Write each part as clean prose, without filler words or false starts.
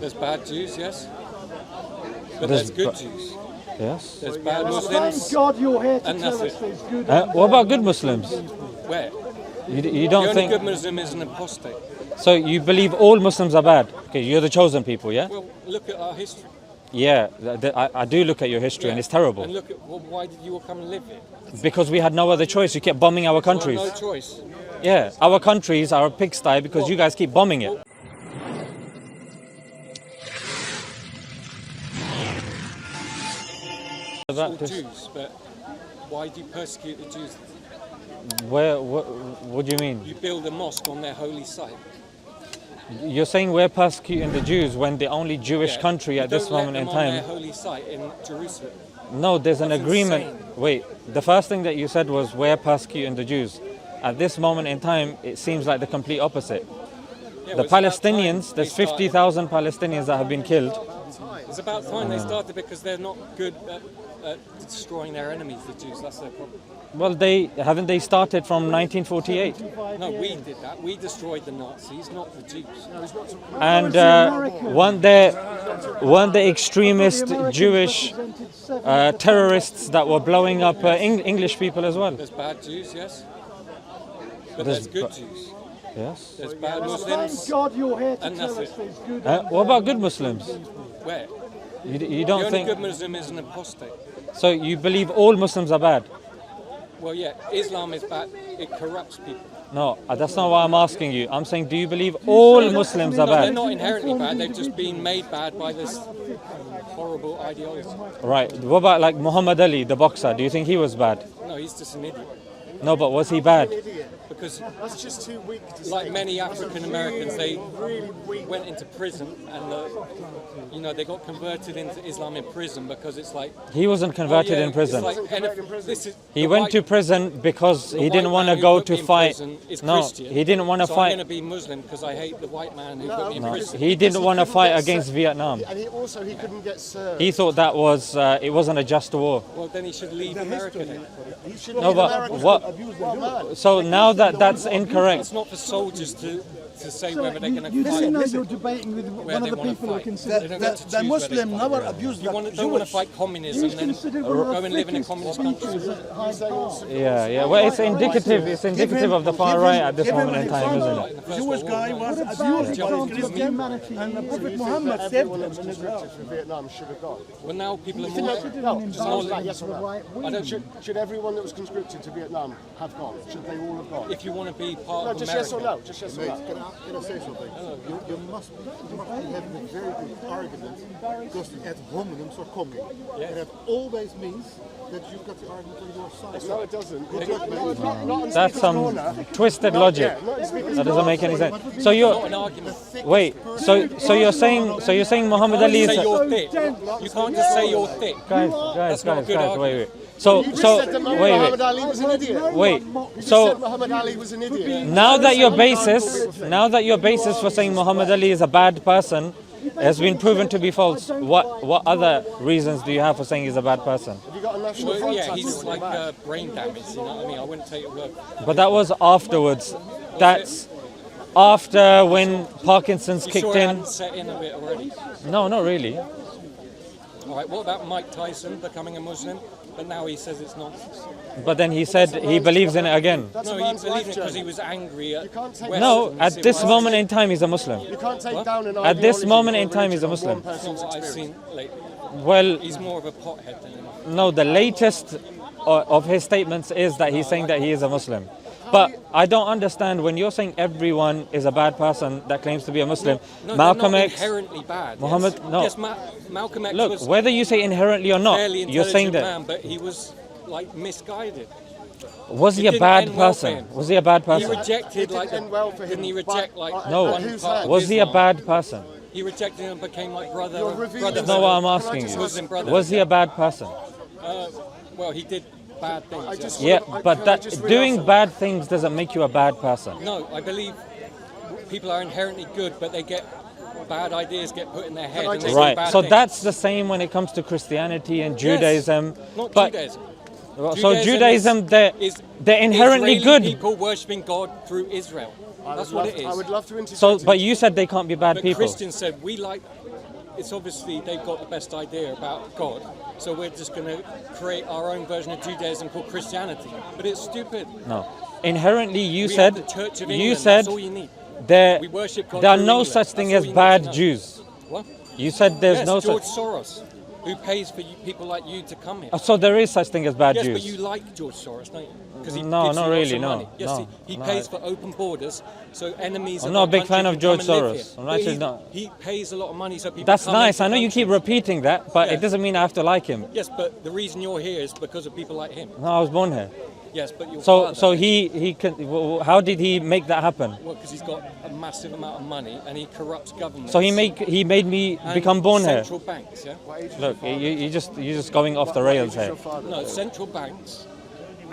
There's bad Jews, yes. But there's good Jews. Yes. There's bad Muslims. Thank God you're here to and tell that's us it. there's good. What about good Muslims? Where? You The don't only think good Muslim is an apostate. so? You believe all Muslims are bad? Okay, you're the chosen people, yeah? Well, look at our history. Yeah, I do look at your history and it's terrible. And look at, well, why did you all come and live here? Because we had no other choice. You kept bombing our countries. Well, no choice. Yeah, our countries are a pigsty because you guys keep bombing it. It's all Jews, but why do you persecute the Jews? What do you mean? You build a mosque on their holy site. You're saying we're persecuting the Jews when the only Jewish Yeah. country at You this don't let moment in them on their time. holy site in Jerusalem. No, there's an That's agreement. insane. Wait, the first thing that you said was we're persecuting the Jews. At this moment in time, it seems like the complete opposite. Yeah, The well, it's about time Palestinians, they there's started. 50,000 Palestinians that have been killed. It's about time they started because they're not good at destroying their enemies, the Jews. That's their problem. Well, haven't they started from 1948? No, we did that. We destroyed the Nazis, not the Jews. And weren't the extremist Jewish terrorists that were blowing up English people as well? There's bad Jews, yes. But there's good Jews. Yes. There's bad Thank Muslims. God you're here to And tell that's us it. there's good. What about good Muslims? Where? You The don't only think good Muslim is an apostate. so? You believe all Muslims are bad? Well, yeah, Islam is bad. It corrupts people. No, that's not what I'm asking you. I'm saying, do you believe all Muslims are No, they're bad? not inherently bad. They've just been made bad by this horrible ideology. Right. What about like Muhammad Ali, the boxer? Do you think he was bad? No, he's just an idiot. No, but was he bad? Because, That's just too weak to like say. many African Americans, they went into prison and they got converted into Islam in prison because it's like He wasn't converted in it's prison. like, this is He the went white- to prison because the he didn't white want to man who go put to me in fight. prison is No, Christian, he didn't want to so I'm going to fight. be Muslim because I hate the white man who put me in prison. He didn't want to fight against Vietnam. And he couldn't get served. He thought that was it wasn't a just war. Well, then he should leave America then. He should No, leave but America. what? So now that's incorrect. It's not for soldiers to say whether they're going to You do know fight. you're debating with where one they of the wanna people who are fight. considered. They don't get to choose where they Muslim fight. never abused You the don't want to Jewish. fight communism, He's then considered one of go the and live in a thickest communist people country. at Hyde Park. Yeah. Well, it's indicative of the far right at this moment in time, isn't it? Jewish guy was What a bad abused by example of Christians, humanity. and he is. Prophet Muhammad saved Everyone them that was in Israel. conscripted from Vietnam should have gone. Well, now people are No, more. Considered an no, embarrassment yes to or the no? right I don't- wing. Should everyone that was conscripted to Vietnam have gone? Should they all have gone? If you want to be part No, of just America, yes or no. Just yes or no. Can I say something? You must have a very good argument because the ad hominems are coming. And that always means that you've got the argument on your side. No, it doesn't. Not on That's Speaker's some Corner. twisted logic. Not in Speaker's That doesn't make any sense. So not you're an argument. wait. So you're saying Muhammad Ali is Say you're thick. You can't just say you're thick. guys. not a good argument. Wait. So You just said that wait. Muhammad Ali was an idiot. Wait. You just So said Muhammad Ali was an idiot. now that your basis for saying Muhammad Ali is a bad person has been proven to be false, what other reasons do you have for saying he's a bad person? Have you got a national Well, front yeah, tattoo he's on your like back? brain damage. You know what I mean? I wouldn't take your word. But that was afterwards. That's after when Parkinson's You kicked sure it in. hadn't set in a bit already? No, not really. All right. What about Mike Tyson becoming a Muslim? But now he says it's nonsense. But then he said he believes in it again. That's No, a he man's believed life it because he journey. was angry at. You can't take West No, and at this civilization. moment in time he's a Muslim. You can't take What? down an At this ideology moment or in time, he's a religion on Muslim. one That's not person's what I've experience. seen lately. Well, He's more of a pothead than anything. no, the latest of his statements is that he's saying that he is a Muslim. But I don't understand when you're saying everyone is a bad person that claims to be a Muslim. No, Malcolm they're not X, inherently bad. Muhammad- yes. no. Yes, Malcolm X look, was whether you say inherently or a not, fairly you're saying intelligent that. man, but he was like misguided. Was he it a didn't bad end well for person? him. Was he a bad He person? rejected It like didn't end well for him, didn't he reject like but- No. one whose part hand? of Was he a Islam? bad person? He rejected him and became like brother. You're revealing brother That's not what I'm Can I asking just you. Muslim brother. Was he a bad person? Well, he did bad things. I just- Yeah, I- but can I that just read doing out some- bad things doesn't make you a bad person. No, I believe people are inherently good, but they get bad ideas get put in their head. I And they just- do Right. bad So things. that's the same when it comes to Christianity and Judaism. Not But Judaism. so Judaism, is they're inherently Israeli good. people worshipping God through Israel. That's what it is. I would love to integrate. So, but you said they can't be bad But people. Christians said it's obviously they've got the best idea about God, so we're just going to create our own version of Judaism called Christianity. But it's stupid. No. Inherently, you We said have the Church of you England, said that's all you need. there We worship God there are through no England. such thing That's as all you need bad to know. Jews. What? You said there's Yes, no George such. Soros, who pays for people like you to come here. So there is such thing as bad Yes, Jews. but you like George Soros, don't you? Because he No, gives not you lots really, of no, money. Yes, no, he no. pays for open borders, so enemies. I'm of not our a big fan country of can come George and live Soros. here. I'm But actually not. He pays a lot of money, so people. That's come nice. into I know the you keep country. repeating that, but Yeah. it doesn't mean I have to like him. Yes, but the reason you're here is because of people like him. No, I was born here. Yes, but your So father. so he can. How did he make that happen? Well, because he's got a massive amount of money and he corrupts governments. So he made me and become born here. central banks, yeah. Look, you're just going off the rails here. No, central banks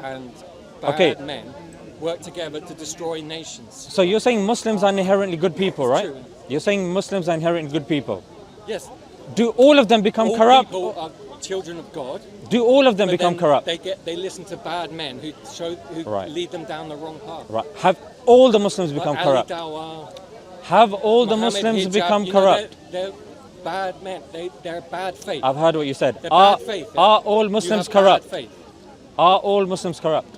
and bad Okay. men work together to destroy nations. So you're saying Muslims are inherently good people, right? True. You're saying Muslims are inherently good people. Yes, Do all of them become all corrupt? people are children of God. Do all of them but become then corrupt? They listen to bad men who Right. lead them down the wrong path. Right. Have all the Muslims become Like corrupt? Ali Dawah, Have all the Mohammed Muslims Hijab, become you know, corrupt? They're bad men. They're bad faith. I've heard what you said. They're Are, bad faith. yeah? are all You Muslims have bad corrupt? faith. Are all Muslims corrupt?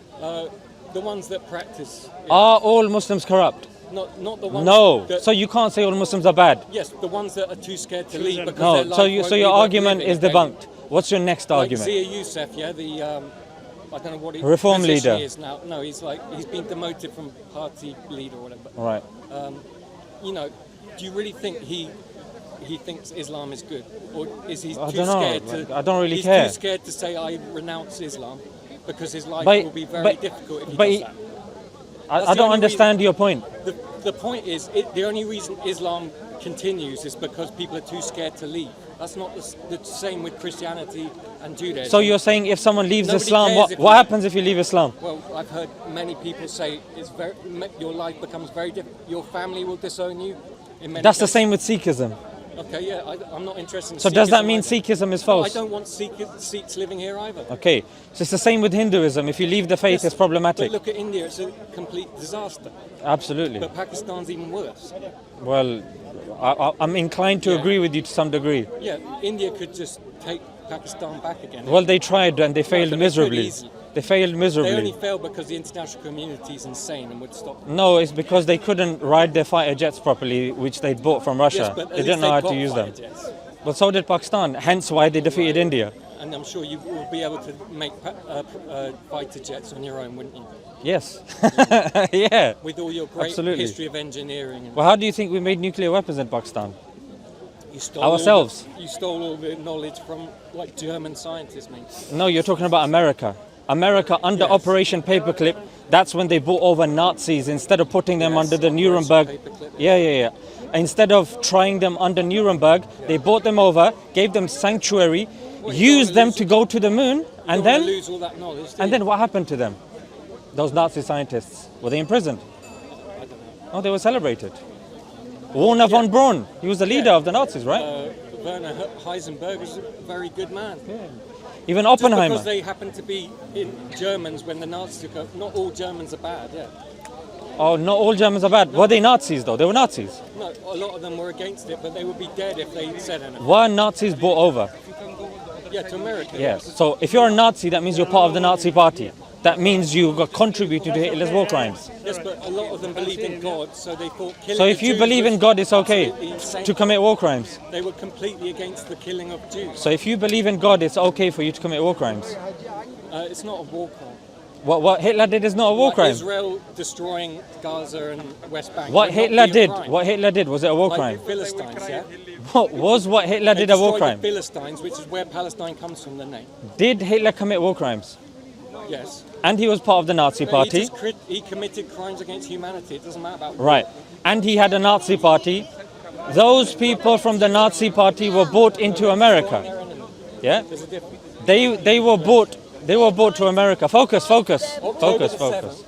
The ones that practice. Are all Muslims corrupt? Not the ones. No. That, So you can't say all Muslims are bad. yes, the ones that are too scared to leave because their No. life So won't so be your worth argument living, is okay? debunked. What's your next Like argument? Zia Youssef, yeah, I don't know what his Reform position leader. is now. No, he's been demoted from party leader or whatever. Right. You know, do you really think he thinks Islam is good, or is he I too don't know. scared to? I don't really he's care. too scared to say I renounce Islam because his life But- will be very but- difficult if he but does he- that. I the don't only understand your point. The point is, the only reason Islam continues is because people are too scared to leave. That's not the same with Christianity and Judaism. So you're saying if someone leaves Nobody Islam, cares what if what you- happens if you leave Islam? Well, I've heard many people say your life becomes very different. Your family will disown you. In many That's the cases. same with Sikhism. Okay, yeah, I'm not interested in So does that Sikhism mean either. Sikhism is No, I false? don't want Sikhs living here either. Okay. So it's the same with Hinduism. If you leave the faith, Yes, it's problematic. But look at India, it's a complete disaster. Absolutely. But Pakistan's even worse. Well, I'm inclined to Yeah. agree with you to some degree. Yeah, India could just take Pakistan back again. Well, they tried and they failed but they could miserably. easily. They failed They miserably. only fail because the international community is insane and would stop them. No, it's because they couldn't ride their fighter jets properly, which they'd bought from Russia. Yes, but at They least didn't know how they've to got use them. fighter jets. But so did Pakistan, hence why they defeated India. And I'm sure you will be able to make fighter jets on your own, wouldn't you? Yes. Yeah. With all your great Absolutely. history of engineering. And Well, how do you think we made nuclear weapons in Pakistan? you stole ourselves. You stole all the knowledge from like German scientists, mate. No, you're talking about America. America under Yes. Operation Paperclip, that's when they brought over Nazis instead of putting them Yes, under the Operation Nuremberg. Paperclip. Yeah. Instead of trying them under Nuremberg, they brought them over, gave them sanctuary, Well, you used don't them lose- to go to the moon, You and don't wanna then lose all that knowledge. do and you? then what happened to them? Those Nazi scientists, were they imprisoned? I don't know. Oh, they were celebrated. Werner von Braun, he was the leader of the Nazis, right? Werner Heisenberg was a very good man. Even Just Oppenheimer. because they happened to be in Germans when the Nazis took over, not all Germans are bad, yeah. Oh, not all Germans are bad. Were they Nazis though? They were Nazis. No, a lot of them were against it, but they would be dead if they said anything. Were Nazis brought over? Yeah, to America. Yes. So if you're a Nazi, that means you're part of the Nazi party. That means you got contributed to Hitler's war crimes. Yes, but a lot of them believed in God, so they thought killing So if the you Jews believe was in God, it's okay absolutely insane. to commit war crimes. They were completely against the killing of Jews. So if you believe in God, it's okay for you to commit war crimes. It's not a war crime. What Hitler did is not a war Like crime. Israel destroying Gaza and West Bank. What would not Hitler be a did, crime. what Hitler did, was it a war Like crime? the Philistines, yeah? What Hitler They did a war destroyed crime? the Philistines, which is where Palestine comes from, the name. Did Hitler commit war crimes? Yes. And he was part of the Nazi party. He committed crimes against humanity. It doesn't matter about war. Right. And he had a Nazi party. Those people from the Nazi party were brought into America. Yeah? There's a difference. They were brought to America. Focus. October the 7th.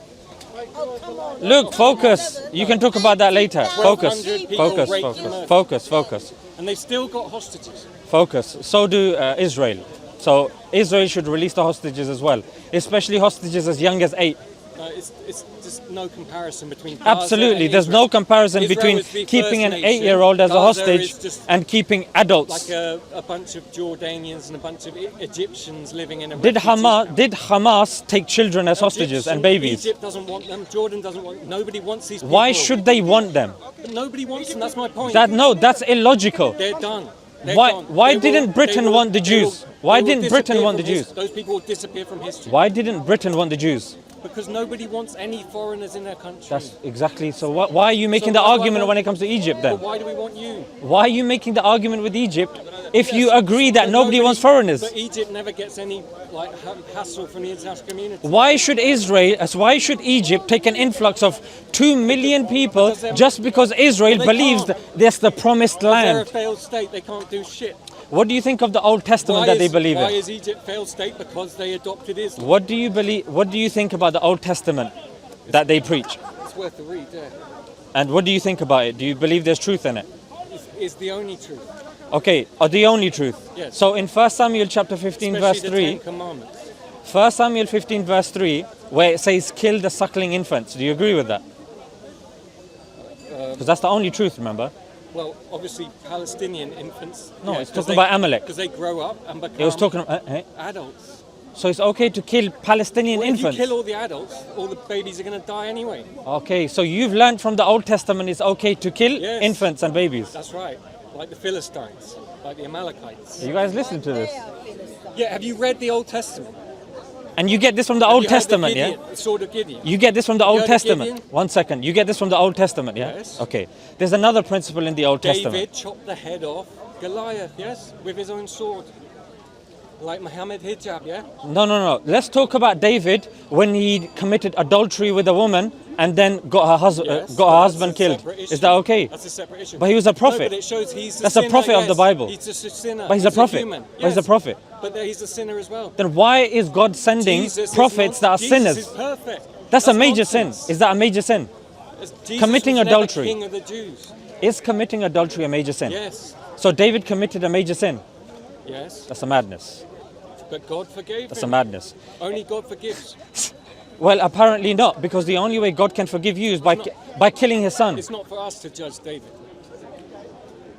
Look, focus. You can talk about that later. Focus. 1,200 people Focus. raped Focus. and murdered. Focus. Focus. And they still got hostages. Focus. So do Israel. So Israel should release the hostages as well, especially hostages as young as 8. It's just no comparison between Gaza Absolutely, and there's Israel. no comparison Israel between is the keeping first an nation. 8-year-old as a Gaza hostage is just and keeping adults. like a bunch of Jordanians and a bunch of Egyptians living in a Did refugee camp. Hamas take children as hostages and babies? Egypt doesn't want them. Jordan doesn't want them. Nobody wants these people. Why should they want them? But nobody wants them. That's my point. That's illogical. They're done. They're Why- gone. why They didn't Britain want the they Jews? Why they didn't Britain disappear want the from Jews? Those people will disappear from history. Why didn't Britain want the Jews? Because nobody wants any foreigners in their country. That's exactly. So why are you making So the why do I argument want- when it comes to Egypt then? But why do we want you? Why are you making the argument with Egypt if you agree that But nobody wants foreigners? But Egypt never gets any hassle from the international community. Why should why should Egypt take an influx of 2 million people Because they're- just because Israel They believes can't. that that's the promised They're a land? failed state. They can't do shit. What do you think of the Old Testament that they believe why in? is Egypt failed state? Because they adopted Islam. What do you believe? What do you think about the Old Testament that they preach? It's worth a read. Yeah, And what do you think about it? Do you believe there's truth in it? it's the only truth. Okay, the only truth. Yes. So in 1 Samuel chapter 15 Especially verse the 3, Ten Commandments. 1 Samuel 15 verse 3, where it says kill the suckling infants. Do you agree with that? Because that's the only truth, remember? Well, obviously Palestinian infants. No, yeah, it's 'cause talking about Amalek. Because they grow up and become It was talking adults. So it's okay to kill Palestinian Well, if you infants. kill all the adults, all the babies are going to die anyway. Okay, so you've learned from the Old Testament it's okay to kill Yes. infants and babies. That's right. Like the Philistines, like the Amalekites. You guys listen to this. Yeah, have you read the Old Testament? And you get this from the Have Old you heard the Testament, yeah? Gideon, the sword of Gideon. You get this from the You Old heard of Testament. Gideon? 1 second. You get this from the Old Testament, yeah? Yes. Okay. There's another principle in the Old David Testament. chopped the head off Goliath, yes, with his own sword. Like Muhammad Hijab, yeah? No. Let's talk about David when he committed adultery with a woman and then got her Yes, got but her that's husband a killed. separate Is issue. that okay? That's a separate issue. But he was a No, prophet. but it shows he's That's a sinner, prophet of yes. the Bible. He's just a sinner. But he's a prophet. human. But he's a prophet. But he's a sinner as well. Then why is God sending Jesus is prophets that are Jesus sinners? is perfect. That's a major nonsense. sin. Is that a major sin? Jesus committing was never adultery. King of the Jews. Is committing adultery a major sin? Yes. So David committed a major sin. Yes. That's a madness. But God forgave That's a him. madness. Only God forgives. Well, apparently not, because the only way God can forgive you is by killing his son. It's not for us to judge David.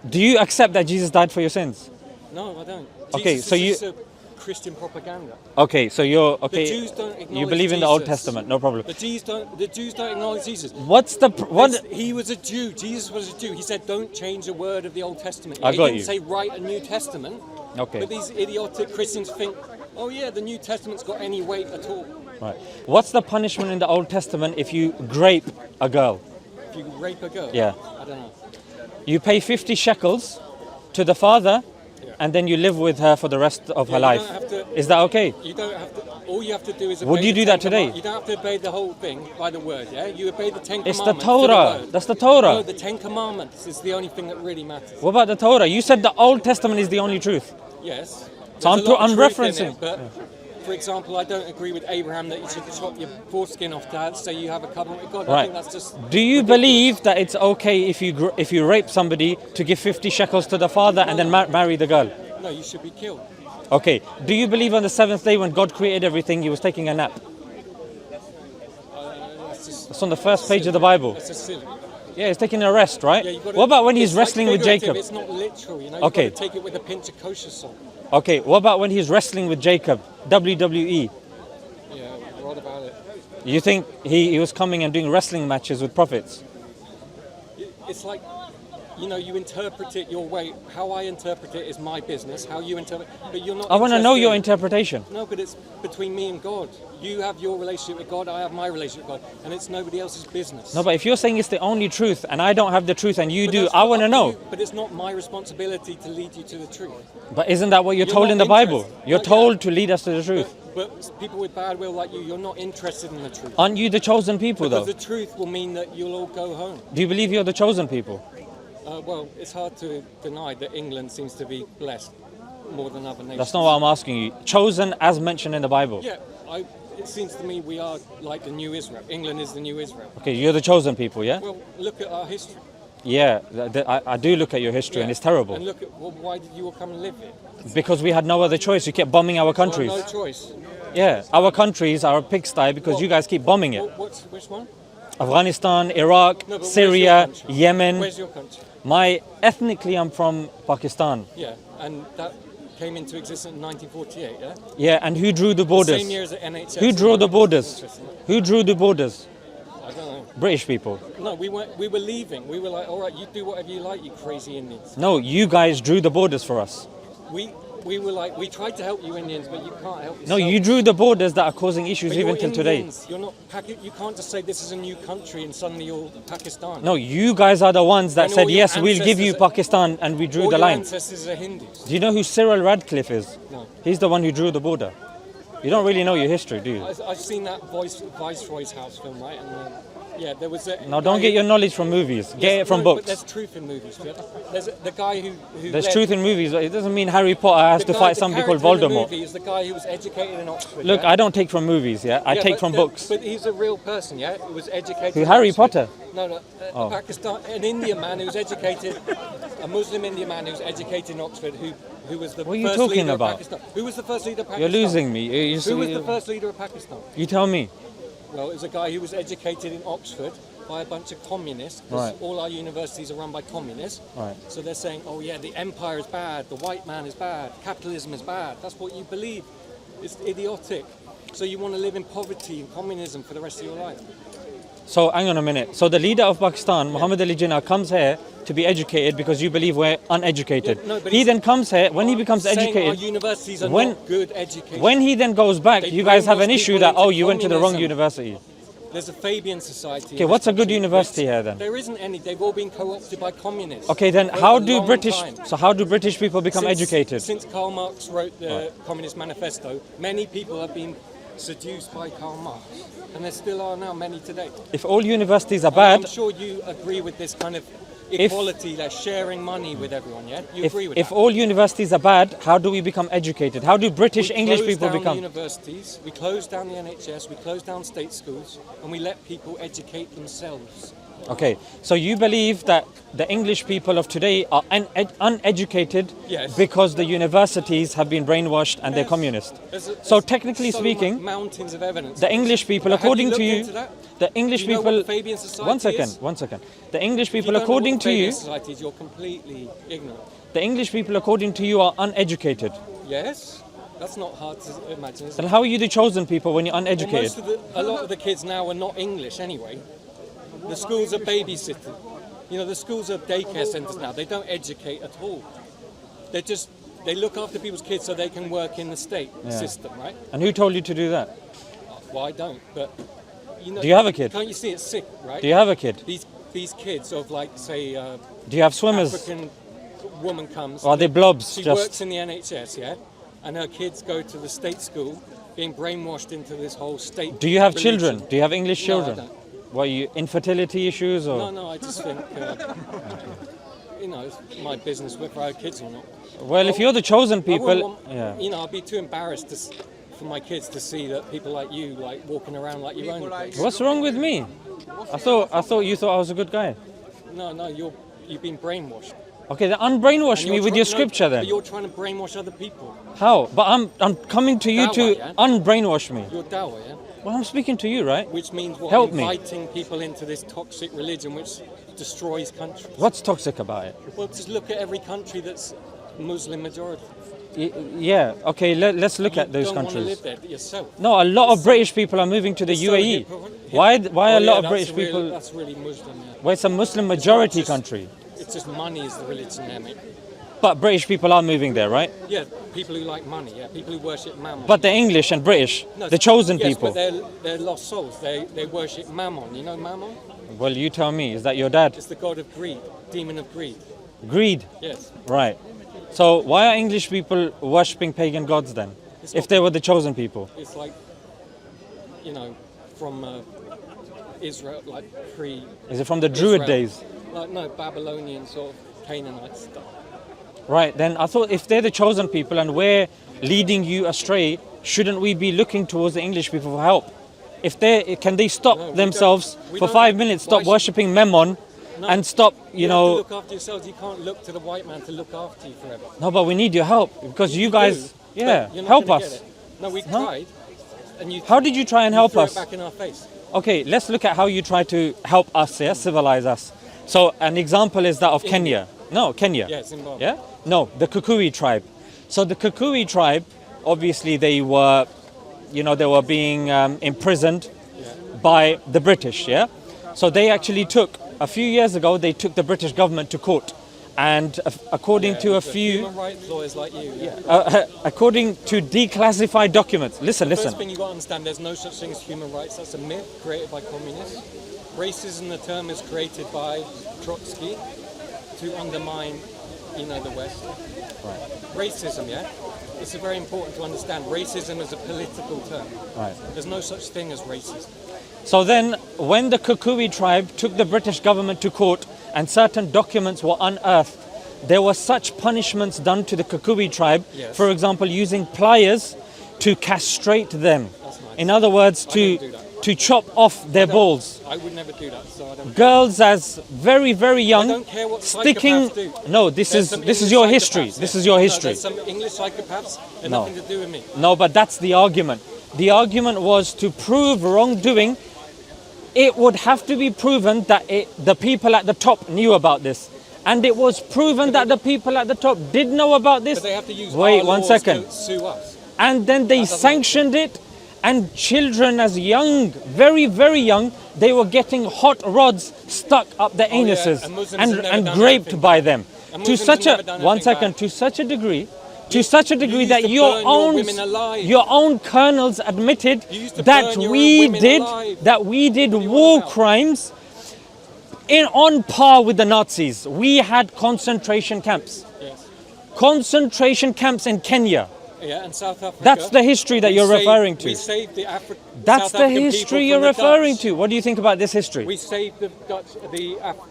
Do you accept that Jesus died for your sins? No, I don't. Okay, Jesus so is just a Christian propaganda. Okay, so you're The okay. Jews don't acknowledge You believe in the Old Jesus. Testament, no problem. The Jews don't acknowledge Jesus. What's the what? He was a Jew. Jesus was a Jew. He said, "Don't change a word of the Old Testament." I he got didn't you. say write a New Testament. Okay. But these idiotic Christians think, "Oh yeah, the New Testament's got any weight at all." Right. What's the punishment in the Old Testament if you grape a girl? If you rape a girl, Yeah. I don't know. You pay 50 shekels to the father, and then you live with her for the rest of her you life. don't have to- Is that okay? You don't have to. All you have to do is. Would obey you the do Ten that today? You don't have to obey the whole thing by the word. Yeah, you obey the Ten It's the Commandments. to Torah. word. That's the Torah. No, the Ten Commandments is the only thing that really matters. What about the Torah? You said the Old Testament is the only truth. Yes. So I'm There's a lot of I'm truth in referencing. it, but for example, I don't agree with Abraham that you should chop your foreskin off to say you have a covenant with God. I Right. think that's just. Do you ridiculous. believe that it's okay if you rape somebody to give 50 shekels to the father and then marry the girl? No, you should be killed. Okay. Do you believe on the seventh day when God created everything, he was taking a nap? That's just. It's on the first page of the Bible. That's just silly. Yeah, he's taking a rest, right? Yeah, What about when he's it's like wrestling with figurative, Jacob? It's not literal, you know. Okay. You've got to take it with a pinch of kosher salt. Okay, what about when he's wrestling with Jacob? WWE. Yeah, what about it? You think he was coming and doing wrestling matches with prophets? It's like, you know, you interpret it your way. How I interpret it is my business. How you interpret, but you're not. I want to know your interested- interpretation. No, but it's between me and God. You have your relationship with God. I have my relationship with God, and it's nobody else's business. No, but if you're saying it's the only truth and I don't have the truth and you But do, that's I not want to up know. you, but it's not my responsibility to lead you to the truth. But isn't that what you're You're told not in the Bible? interested. You're Not told yet. to lead us to the truth. But people with bad will like you, you're not interested in the truth. Aren't you the chosen people Because though? the truth will mean that you'll all go home. Do you believe you're the chosen people? Well, it's hard to deny that England seems to be blessed more than other nations. That's not what I'm asking you. Chosen as mentioned in the Bible. Yeah, it seems to me we are like the new Israel. England is the new Israel. Okay, you're the chosen people, yeah? Well, look at our history. Yeah, I do look at your history and it's terrible. And look at, well, why did you all come and live here? Because we had no other choice. You kept bombing our countries. Well, no choice. Yeah, our countries are a pigsty because you guys keep bombing it. Which one? Afghanistan, Iraq, No, but Syria, where's your country? Yemen. Where's your country? Ethnically, I'm from Pakistan. Yeah, and that came into existence in 1948, yeah? Yeah, and who drew the borders? Same year as the NHS. Who drew the borders? Interesting. Who drew the borders? I don't know. British people. No, we were leaving. We were like, all right, you do whatever you like, you crazy Indians. No, you guys drew the borders for us. We were like, we tried to help you Indians, but you can't help yourself. No, you drew the borders that are causing issues But even you're till today. Indians. You're not you can't just say this is a new country and suddenly you're Pakistan. No, you guys are the ones that And said, all your yes, we'll give you ancestors- Pakistan, and we drew All the your line. ancestors are Hindus. Do you know who Cyril Radcliffe is? No. He's the one who drew the border. You don't really know your history, do you? I've seen that Viceroy's house film, right? And yeah, there was a No, don't get your knowledge from movies. Get it from But books. there's truth in movies. There's the guy who There's led- truth in movies, but it doesn't mean Harry Potter has the to guy- fight the somebody called character in the Voldemort. movie is the guy who was educated in Oxford. Look, yeah? I don't take from movies, yeah? I Yeah, take but from the- books. But he's a real person, yeah? Who was educated. Who, in Harry Oxford. Potter? No, Oh. Pakistan, an Indian man who was educated, a Muslim Indian man who was educated in Oxford, who was the What are you first talking leader about? of Pakistan. Who was the first leader of Pakistan? You're losing me. Who was the first leader of Pakistan? You tell me. Well, it was a guy who was educated in Oxford by a bunch of communists, because Right. all our universities are run by communists. Right. So they're saying, oh yeah, the empire is bad, the white man is bad, capitalism is bad. That's what you believe. It's idiotic. So you want to live in poverty and communism for the rest of your life. So hang on a minute. So the leader of Pakistan, Muhammad Ali Jinnah, comes here to be educated because you believe we're uneducated. Yeah, no, but he he's- then comes here, when he becomes Saying our educated, universities are when- not good education. when he then goes back, They you guys have an brainwash issue people that, oh, into you went to the wrong communism. university. There's a Fabian society. Okay, in what's this a good country. university here then? There isn't any. They've all been co-opted by communists. Okay, then For how a do long British time. how do British people become educated? Since Karl Marx wrote the Communist Manifesto, many people have been seduced by Karl Marx, and there still are now many today. If all universities are I'm bad, sure you agree with this kind of equality, like sharing money with everyone. Yeah, you agree with if that. all universities are bad, how do we become educated? How do British We English close people down become? the universities, we close down the NHS, we close down state schools, and we let people educate themselves. Okay, so you believe that the English people of today are uneducated Yes. because the universities have been brainwashed and they're Yes. communist. So technically speaking, mountains of evidence. the English people, But have according you to looked you, into that? the English Do you know people. what Fabian society One second, is? one second. The English If you people, don't know according what to you, Fabian society is, you're completely ignorant. the English people, according to you, are uneducated. Yes, that's not hard to imagine, is it? Then how are you the chosen people when you're Well, uneducated? a lot of the kids now are not English anyway. The schools are babysitting. You know, the schools are daycare centres now. They don't educate at all. They look after people's kids so they can work in the state system, right? And who told you to do that? Well, I don't, but you know. Do you have a kid? Can't you see it's sick, right? Do you have a kid? These kids of like say Do you have swimmers? African woman comes. Or are they blobs? She Just works in the NHS, yeah, and her kids go to the state school, being brainwashed into this whole state. Do you have religion. children? Do you have English No, I children? don't. What, you infertility issues or? No, I just think, you know, it's my business whether I have kids or not. Well, if you're the chosen I wouldn't people, want- yeah. You know, I'd be too embarrassed for my kids to see that people like you, like walking around like you own the place. What's wrong with me? I thought you thought I was a good guy. No, you've been brainwashed. Okay, then unbrainwash And me you're with try- your no, scripture But then. you're trying to brainwash other people. How? But I'm coming to you Dawah, to yeah? unbrainwash me. You're Dawah, yeah? Well, I'm speaking to you, right? Which means what? Help me. Inviting people into this toxic religion which destroys countries. What's toxic about it? Well, just look at every country that's Muslim majority. Yeah. Okay. Let's look at You those don't want to countries. live there yourself. No, a lot of British people are moving to the So UAE. hypocrite- Why Oh, a yeah, lot of that's British really- people? That's really Muslim. Yeah. Well, it's a Muslim majority just- country, It's just money is the religion there, mate. but British people are moving there, right? Yeah, people who like money. Yeah, people who worship mammon. But the English and British, No, the chosen yes, people. but they're lost souls. They worship mammon. You know mammon? Well, you tell me. Is that your dad? It's the god of greed, demon of greed. Greed. Yes. Right. So why are English people worshipping pagan gods then? It's If not- they were the chosen people? It's like, you know, from Israel, like pre. Is it from the Druid Israel. days? Like no Babylonian sort of Canaanite stuff. Right. Then I thought if they're the chosen people and we're leading you astray, shouldn't we be looking towards the English people for help? If they can they stop No, we themselves don't- we for don't- 5 minutes, why stop should- worshipping Mammon, and stop, you have know. to look after yourselves. You can't look to the white man to look after you forever. No, but we need your help because you guys, do, yeah, but you're not help gonna us. get it. No, we tried. And you How did you try and you help threw us? it back in our face. Okay, let's look at how you try to help us, yeah, civilize us. So an example is that of Kenya. No, Kenya. Yeah, Zimbabwe. Yeah? No, the Kikuyu tribe. So the Kikuyu tribe, obviously they were, you know, they were being imprisoned by the British, yeah? So they actually took, a few years ago, they took the British government to court. And according to a few, Human rights lawyers like you. Yeah. according to declassified documents, listen. First thing you got to understand, there's no such thing as human rights. That's a myth created by communists. Racism, the term, is created by Trotsky to undermine, you know, the West. Right. Racism, yeah? It's very important to understand. Racism is a political term. Right. There's no such thing as racism. So then, when the Kikuyu tribe took the British government to court and certain documents were unearthed, there were such punishments done to the Kikuyu tribe, Yes. for example, using pliers to castrate them. That's nice. In other words, I don't do that. to chop off their balls. I would never do that, so I don't. Girls as very, very young, I don't care what sticking. psychopaths do. No, this There's some is English your history. psychopaths, This yeah. is your No, history. there's some English psychopaths and No. nothing to do with me. No, but that's the argument. The argument was to prove wrongdoing. It would have to be proven that the people at the top knew about this. And it was proven that the people at the top did know about this. But they have to use Wait our one laws second. to sue us. And then they doesn't sanctioned it. And children as young, very, very young, they were getting hot rods stuck up their Oh, yeah, anuses and Muslims have never and done graped anything by bad. them. And To Muslims such have a, never done one anything second, bad. to such a degree, to such a degree used that to your burn your women alive. own colonels admitted You used to that burn your we own women did alive. war about? crimes on par with the Nazis. We had concentration camps. Yes. Concentration camps in Kenya. Yeah, and South Africa. That's the history that we you're saved- referring to. We saved the That's South the African people history from you're the referring Dutch. to. What do you think about this history? We saved the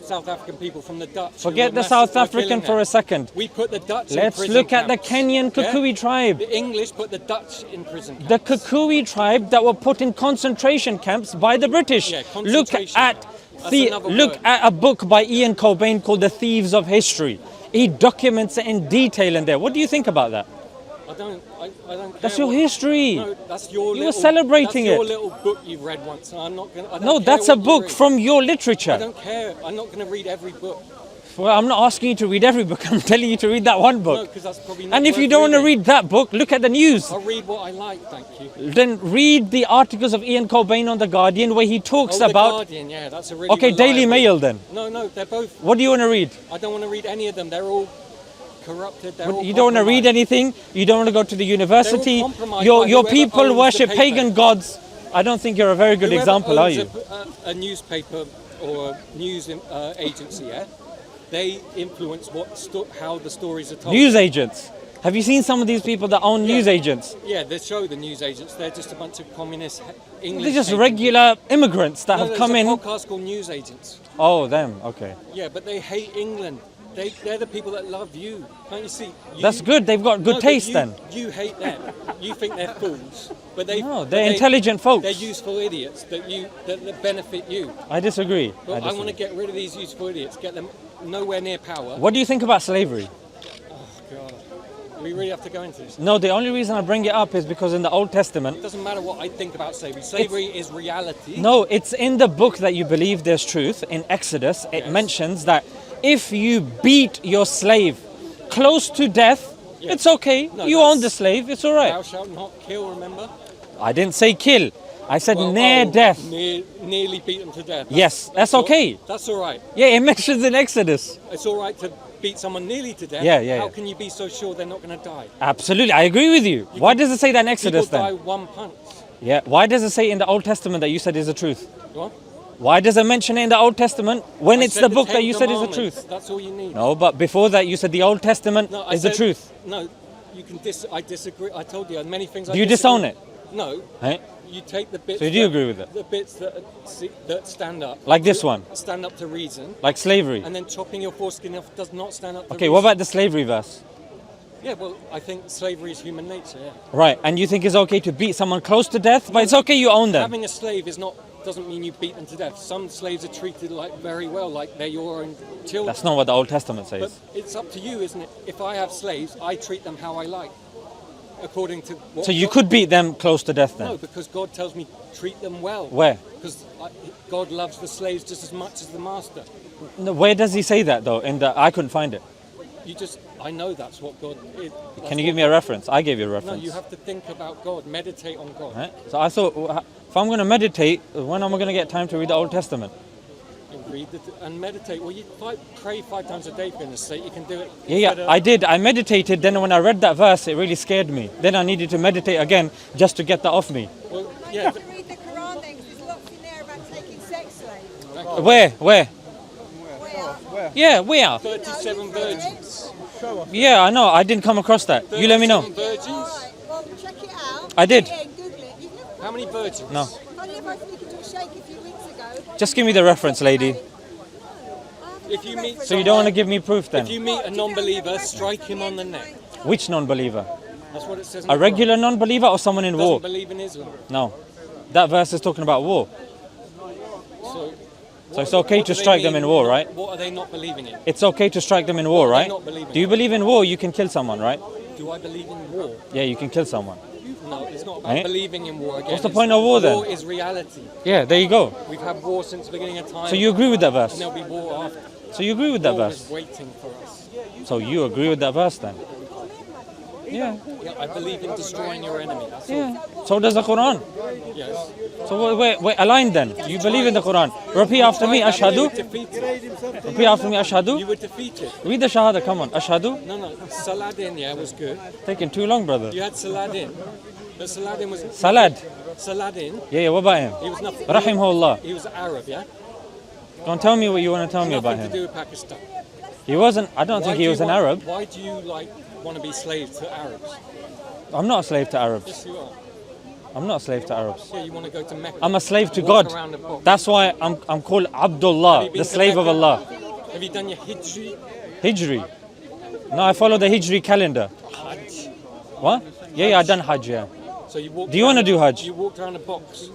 South African people from the Dutch. who Forget were the South massacred, African killing for them. a second. We put the Dutch in Let's prison look at the camps. Kenyan Yeah? Kikuyu tribe. The English put the Dutch in prison camps. The Kikuyu tribe that were put in concentration camps by the British. Yeah, Look concentration at camp. That's another word. a book by Ian Cobain called The Thieves of History. He documents it in detail in there. What do you think about that? I don't care. That's your what- history. No, that's your You were little, celebrating that's your it. little book you've read once, and I'm not going to... No, that's a book from your I literature. don't care. I'm not going to read every book. Well, I'm not asking you to read every book. I'm telling you to read that one No, book. because that's probably not And if you worth don't want to reading. read that book, look at the news. I'll read what I like, thank you. Then read the articles of Ian Cobain on The Guardian where he talks The about... Guardian, yeah, that's a really Okay, Daily reliable- Mail then. No, they're both... What do you want to read? I don't want to read any of them. They're all corrupted. They're all You don't want to read compromised. anything. You don't want to go to the university. compromised Your by your whoever people owns the worship paper. pagan gods. I don't think you're a very good Whoever example, are owns you? A newspaper or news agency, yeah, they influence how the stories are told. News agents. Have you seen some of these people that own news agents? Yeah, they show the news agents. They're just a bunch of communist English. They're just hating regular immigrants that people. have No, come there's in. a podcast called News Agents. Oh, them. Okay. Yeah, but they hate England. They're the people that love you. Don't you see? That's good. They've got good but taste you, then. You hate them. You think they're fools, but No, they're intelligent folks. They're useful idiots that benefit you. I disagree. But I want to get rid of these useful idiots, get them nowhere near power. What do you think about slavery? God, we really have to go into this. No, the only reason I bring it up is because in the Old Testament, It doesn't matter what I think about slavery. Slavery is reality. no, it's in the book that you believe there's truth. In Exodus, it Yes. mentions that if you beat your slave close to death, Yeah. it's okay. No, you that's- own the slave. It's all right. Thou shalt not kill, remember? I didn't say kill. I said Well, near death. Nearly beat them to death. Yes, that's all- okay. That's all right. Yeah, it mentions in Exodus. It's all right to beat someone nearly to death. Yeah. How can you be so sure they're not going to die? Absolutely, I agree with you. Why does it say that in Exodus People die then? one punch. Yeah. Why does it say in the Old Testament that you said is the truth? What? Why does it mention it in the Old Testament when I it's said the book that 10 you said is the Commandments. truth? That's all you need. No, but before that you said the Old Testament No, I is the said- truth. No, you can I disagree. I told you many things. Do you disown it? No. Right? You take the bits. So do you agree with it? The bits that stand up. Like this one? Stand up to reason. Like slavery. And then chopping your foreskin off does not stand up to Okay, reason. what about the slavery verse? Yeah, well, I think slavery is human nature, yeah. Right, and you think it's okay to beat someone close to death, but it's okay you own them. Having a slave is not doesn't mean you beat them to death. Some slaves are treated like very well, like they're your own children. That's not what the Old Testament But says. it's up to you, isn't it? If I have slaves, I treat them how I like, according to what So you could beat them close to death then? No, because God tells me treat them well. Where? Because God loves the slaves just as much as the master. No, where does he say that though? I couldn't find it. I know that's what God is. Can you give me a reference? I gave you a No, reference. you have to think about God, meditate on God. Right? So I thought, if I'm going to meditate, when am I going to get time to read the Old Testament? You read and meditate. Well, you pray 5 times a day, for goodness sake. You can do it. Yeah, I did. I meditated. Then when I read that verse, it really scared me. Then I needed to meditate again just to get that off me. Well, You yeah. have to read the Quran then, because there's lots in there about taking sex slaves. Where? Where? Yeah, where? 37 virgins. Yeah, I know. I didn't come across that. You let me know. 37 virgins. Alright, well, check it out. I did. Yeah, Google it. You've never How many virgins? No. I never had to speak to a sheikh a few weeks ago. Just give me the reference, lady. If you meet So you don't want to give me proof If then? you meet a non-believer, strike him on the neck. Which non-believer? That's what it says in A the regular non-believer or someone in Quran. war? Doesn't believe in Islam. No. That verse is talking about war. So it's okay What to do they strike them mean in war, right? What are they not believing in? It's okay to strike them in war, What do they right? not believe in? Do you believe in war? You can kill someone, right? Do I believe in war? Yeah, you can kill someone. No, it's not about Eh? believing in war again. What's the It's- point of war then? War is reality. Yeah, there you go. We've had war since the beginning of time. So you agree with that And verse? there'll be war after. So you agree with that War verse? is waiting for us. So you agree with that verse then? Yeah. Yeah, I believe in destroying your enemy. That's all. Yeah. So does the Quran. Yes. So we're aligned then. You believe in the Quran. Repeat after me, You Ashhadu. would defeat it. Repeat after me, You Ashhadu. would defeat it. Read the Shahada, come on. Ashhadu. No. Saladin, yeah, was good. Taking too long, brother. You had Saladin. But Saladin was... Salad. Saladin, Yeah, what about him? he was nothing... Rahimahullah. He was Arab, yeah? Don't tell me what you want to tell me about Nothing to him. do with Pakistan. He wasn't, I don't Why think do he you was an want- Arab. Why do you, want to be slaves to Arabs? I'm not a slave to Arabs. Yes, you are. I'm not a slave to Arabs. Yeah, you want to go to Mecca. I'm a slave to walk God. around the box. That's why I'm called Have Abdullah, you been the to slave of Mecca? Allah. Have you done your Hijri? Hijri. No, I follow the Hijri calendar. Hajj. What? Yeah, I done Hajj, yeah. So you walked Do you wanna around- do Hajj? You walked around a box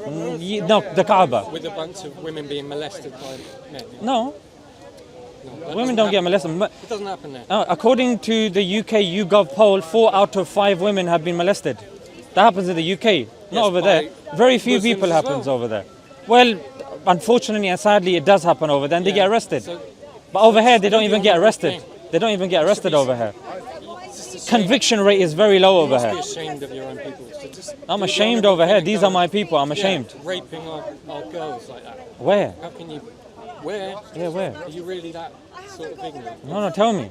No, the Kaaba. with a bunch of women being molested by men. No, That women doesn't don't get happen. molested. It doesn't happen there. According to the UK YouGov poll, 4 out of 5 women have been molested. That happens in the UK, not over by there. Very few Muslims people as happens well. over there. Well, unfortunately and sadly, it does happen over there, and they Yeah. get arrested. So But over here, they don't Maybe even on get that arrested. thing. They don't even get arrested be- over here. it's just a shame. Conviction rate is very low You over must be here. ashamed of your own people. So just I'm do the ashamed honourable over here. thing and These go are my people. I'm yeah, ashamed. raping our girls like that. Where? How can you... Where? Yeah, where? Are you really that sort of ignorant? No, tell me.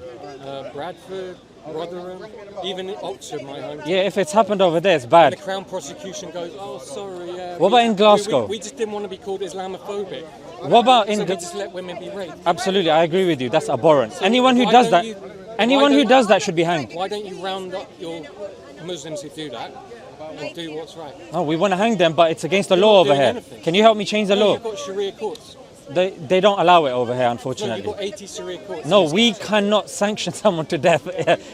Bradford, Rotherham, even in Oxford, my home. Yeah, if it's happened over there, it's And bad. the Crown prosecution goes, oh, sorry, yeah. What about in Glasgow? We just didn't want to be called Islamophobic. What about So in we the... just let women be raped. Absolutely, I agree with you. That's abhorrent. Anyone who why does don't that, you- anyone why who don't- does that should be hanged. Why don't you round up your Muslims who do that and do what's right? No, we want to hang them, but it's against the law over doing here. anything. Can you help me change the No, law? you've got Sharia courts. They don't allow it over here, No, you've unfortunately. got 80 Sharia courts. No, in this we country. cannot sanction someone to death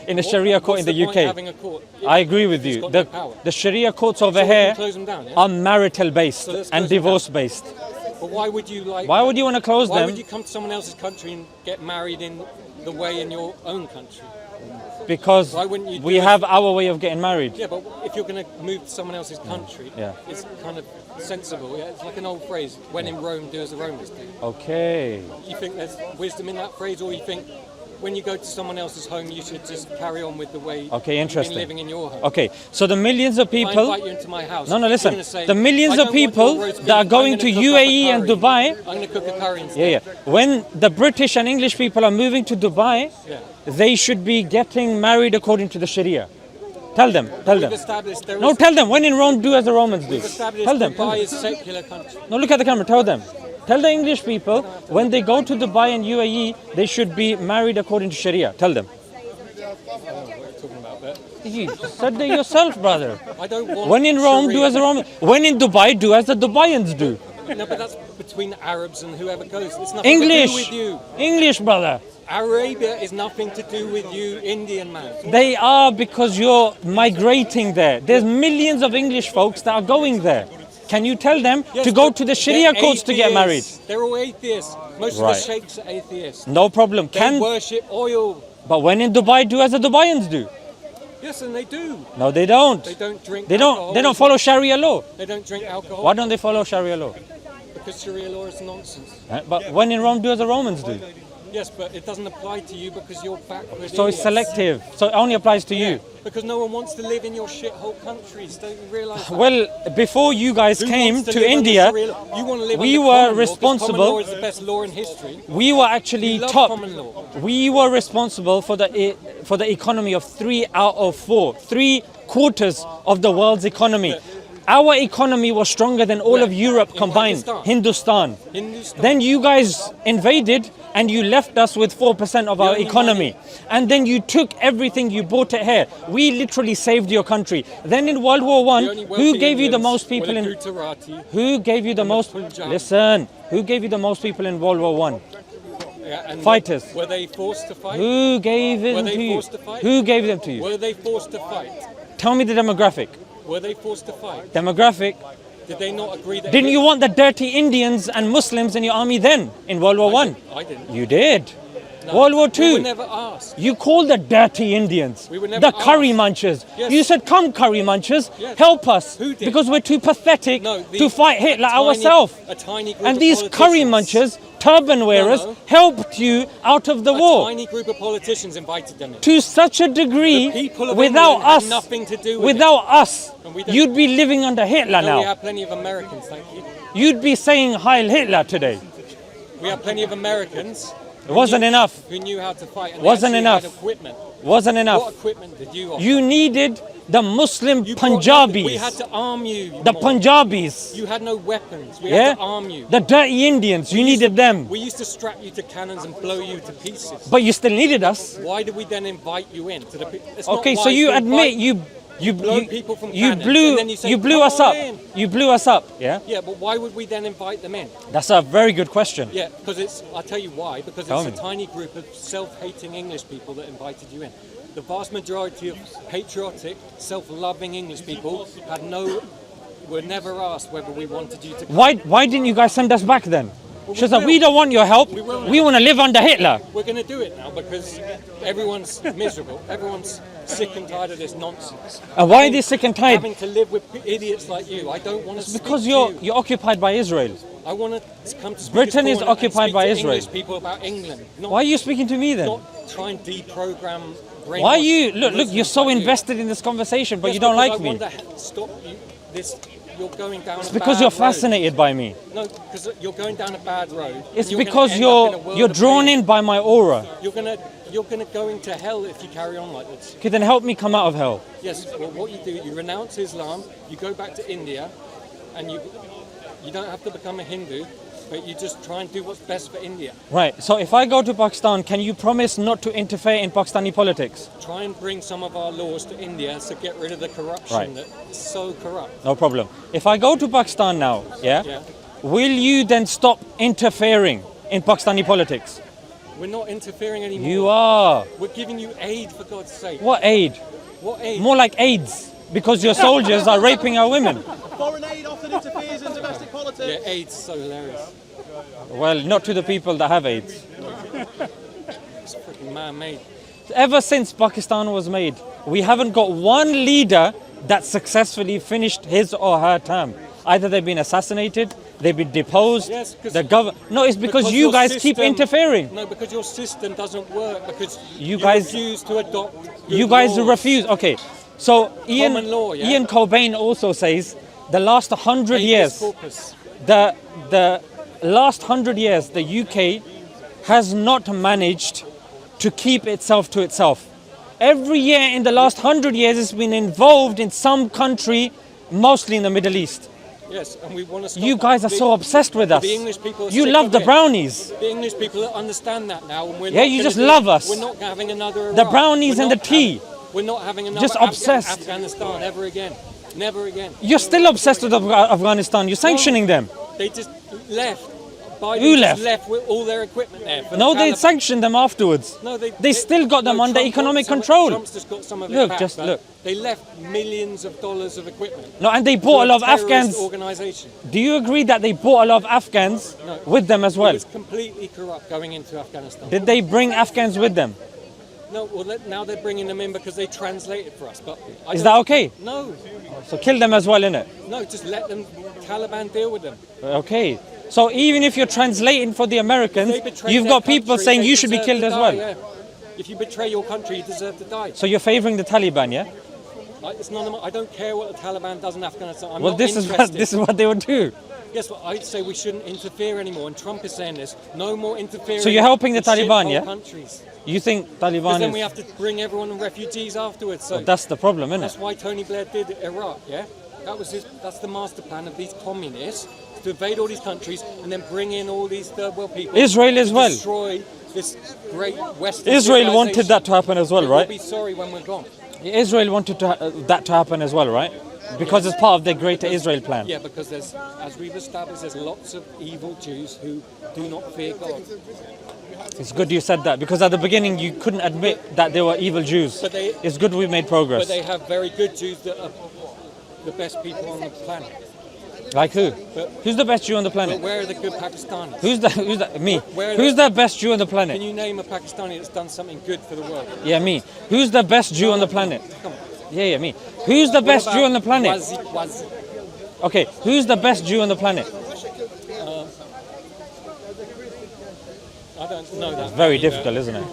in a Sharia court in What's the point of UK. having a court if I agree with it's you. got The, no power? the Sharia courts over So we can here close them down, yeah? are marital based So let's and close them divorce based. But why would you Why would you want to close Why them? would you come to someone else's country and get married in the way in your own country? Because Why wouldn't you do we it? have our way of getting married. Yeah, but if you're going to move to someone else's country, Yeah. it's kind of sensible. Yeah, it's like an old phrase: "When in Rome, do as the Romans do." Okay. You think there's wisdom in that phrase, or you think when you go to someone else's home, you should just carry on with the way Okay, you've interesting. been living in your home? Okay, so the millions of If I people. invite you into my house. No, you're listen. gonna say, The millions "I of don't want your people roast beef, that are I'm going gonna to cook up a UAE and curry. Dubai. I'm going to cook a curry instead." Yeah, yeah. When the British and English people are moving to Dubai, Yeah. they should be getting married according to the Sharia. Tell them. Tell We've them. established there No, is- tell them. When in Rome, do as the Romans do. we've established Tell them. Tell Dubai them. is secular country. No, look at the camera. Tell them. Tell the English people when they go to Dubai and UAE, they should be married according to Sharia. Tell them. Talking about that. You said that yourself, brother. I don't want. When in Rome, do Sharia. as the Romans. When in Dubai, do as the Dubaians do. No, but that's between Arabs and whoever goes. It's nothing to English. do with you. English, brother. Arabia is nothing to do with you, Indian man. They are because you're migrating there. There's millions of English folks that are going there. Can you tell them Yes, to go but to the Sharia they're courts to get married? atheists. They're all atheists. Most Right. of the sheikhs are atheists. No problem. They worship oil. But when in Dubai, do as the Dubaians do. Yes, and they do. No, they don't. They don't drink They alcohol. don't follow Sharia law. They don't drink alcohol. Why don't they follow Sharia law? Because Sharia law is nonsense. But when in Rome, do as the Romans do. Yes, but it doesn't apply to you because you're backward. So it's idiots. selective. So it only applies to you. Because no one wants to live in your shithole countries. Don't you realise that? Well, before you guys Who came wants to live under India, Sharia law? You want to live we under were common law, 'cause responsible- Common law is the best law in history. we were actually We love top. common law. We were responsible for the economy of 3 out of 4, 3/4 of the world's economy. Our economy was stronger than all Where? of Europe In combined. Hindustan. Hindustan. Then you guys invaded and you left us with 4% of our only economy. And then you took everything, you brought it here. We literally saved your country. Then in World War The One, only who wealthy gave you the Indians most people were the in Gujarati. who gave you the most Punjab. listen, who gave you the most people in World War One? Yeah, and Fighters. Were they forced to fight? Who gave Were them they to you? forced to fight? Who gave them to you? Were they forced to fight? Tell me the demographic. Were they forced to fight? Demographic. Did they not agree that? Didn't you want the dirty Indians and Muslims in your army then in World War One? I didn't. You did. No. World War We Two. were never asked. You called the dirty Indians, We were never the curry asked. munchers. Yes. You said, "Come, curry munchers, Yes. help us," Who did? because we're too pathetic No, to fight Hitler ourselves. A tiny group And of these curry politicians- munchers, turban wearers, no. helped you out of the A war tiny group of politicians invited them in. to such a degree. The people of Without England had us, nothing to do with without us, And we don't- you'd be living under Hitler No, we now. have plenty of Americans, thank you. You'd be saying Heil Hitler today. We have plenty of Americans. It wasn't enough. Who knew how to fight. And they Wasn't actually enough. Had equipment. Wasn't What enough. equipment did you offer? You needed the Muslim You brought nothing. Punjabis, We had to arm you. the more. Punjabis, You had no weapons. We yeah, had to arm you. the dirty Indians. You needed them, We used to strap you to cannons and blow you to pieces. but you still needed us. Why did we then invite you in? To the, it's Okay, not so wise you to admit invite- you blow people from you cannons, blew and then you say, blew "Come us up. on in." You blew us up. Yeah, Yeah, but why would we then invite them in? that's a very good question. Yeah, because it's. I'll tell you why. Because Tell it's me. a tiny group of self-hating English people that invited you in. The vast majority of patriotic, self-loving English people were never asked whether we wanted you to. Why didn't you guys send us back then? Well, She said, "We don't want your help. We will. We want to live under Hitler." We're going to do it now because everyone's miserable. Everyone's sick and tired of this nonsense. And why are they sick and tired? Having to live with idiots like you. I don't want to. Because speak to you. you're occupied by Israel. I want to come to speak Britain as is foreign and occupied speak by to Israel. English people about England. Not, Why are you speaking to me then? not try and deprogram. Why are you look? Muslims You're so like you. invested in this conversation, but Yes, you don't because like I me. want to stop you. This. You're going down. It's a because bad you're road. fascinated by me. No, because you're going down a bad road. and It's you're gonna because end up in a world you're of drawn pain. in by my aura. You're gonna go into hell if you carry on like this. Okay, then help me come out of hell. Yes. Well, what you do, you renounce Islam. You go back to India, and you don't have to become a Hindu, but you just try and do what's best for India. Right. So if I go to Pakistan, can you promise not to interfere in Pakistani politics? Try and bring some of our laws to India to get rid of the corruption Right. that's so corrupt. No problem. If I go to Pakistan now, Yeah. will you then stop interfering in Pakistani politics? We're not interfering anymore. You are. We're giving you aid, for God's sake. What aid? What aid? More like AIDS, because your soldiers are raping our women. Foreign aid often interferes in domestic politics. Yeah, aid's so hilarious. Well, not to the people that have AIDS. It's freaking man-made. Ever since Pakistan was made, we haven't got one leader that successfully finished his or her term. Either they've been assassinated, they've been deposed. Yes, 'cause- the No, it's because you your guys keep system- interfering. No, because your system doesn't work. Because You guys- refuse to adopt. You good guys laws. refuse. Okay, so Common law, yeah? Ian Cobain also says the last 100 Habeas years, corpus. the last 100 years, the UK has not managed to keep itself to itself. Every year in the last 100 years, it's been involved in some country, mostly in the Middle East. Yes, and we want to stop. You guys are so obsessed with us. The English people are You sick love of the it. brownies. The English people understand that now, and we're Yeah, not you gonna just do- love us. We're not having another. The Iraq. brownies We're and the not tea. We're not having another. Just obsessed. Afghanistan ever again. Never again. You're still obsessed with Afghanistan. You're sanctioning them. They just left Biden Who just left? with all their equipment there. For No, the they Taliban. sanctioned them afterwards. No, They still got them under Trump economic got some- control. Trump's just got some of it Look, back, just but look. They left millions of dollars of equipment. No, and they to bought a lot of terrorist Afghans. Organization. Do you agree that they bought a lot of Afghans with them as It well? was completely corrupt going into Afghanistan. Did they bring Afghans with them? No, well, now they're bringing them in because they translated for us. But Is that okay? No, So kill them as well, innit? no, just let them. Taliban deal with them. Okay. So even if you're translating for the Americans, They betray you've their got people country, saying they you should be deserve killed to as die, well. yeah. If you betray your country, you deserve to die. So you're favoring the Taliban, yeah? It's none of my, I don't care what the Taliban does in Afghanistan. I'm Well, not this is interested. what they would do. Yes, but I'd say we shouldn't interfere anymore, and Trump is saying this. No more interfering. So you're helping the in Taliban, shithole yeah? Countries. You think Because Taliban then we is... have to bring everyone refugees afterwards. So That's the problem, that's innit? why Tony Blair did Iraq. Yeah, that's the master plan of these communists to invade all these countries and then bring in all these third world people. Israel as to well. Destroy this great Western. Israel wanted civilization. that to happen as well, We'll right? be sorry when we're gone. Israel wanted that to happen as well, right? Because it's part of their greater Israel plan. Yeah, because there's, as we've established, there's lots of evil Jews who do not fear God. It's good you said that, because at the beginning you couldn't admit that they were evil Jews. But they- It's good we made But progress. they have very good Jews that are the best people on the planet. Like who? But- Who's the best Jew on the But planet? where are the good Pakistanis? Who's the me? Where are Who's the- the best Jew on the Can planet? you name a Pakistani that's done something good for the world? Yeah, me. Who's the best Jew on the planet? Come on. Yeah, me. Who's the best What Jew about on the planet? Wazi? Okay, who's the best Jew on the planet? I don't know that. Very either. difficult, isn't it?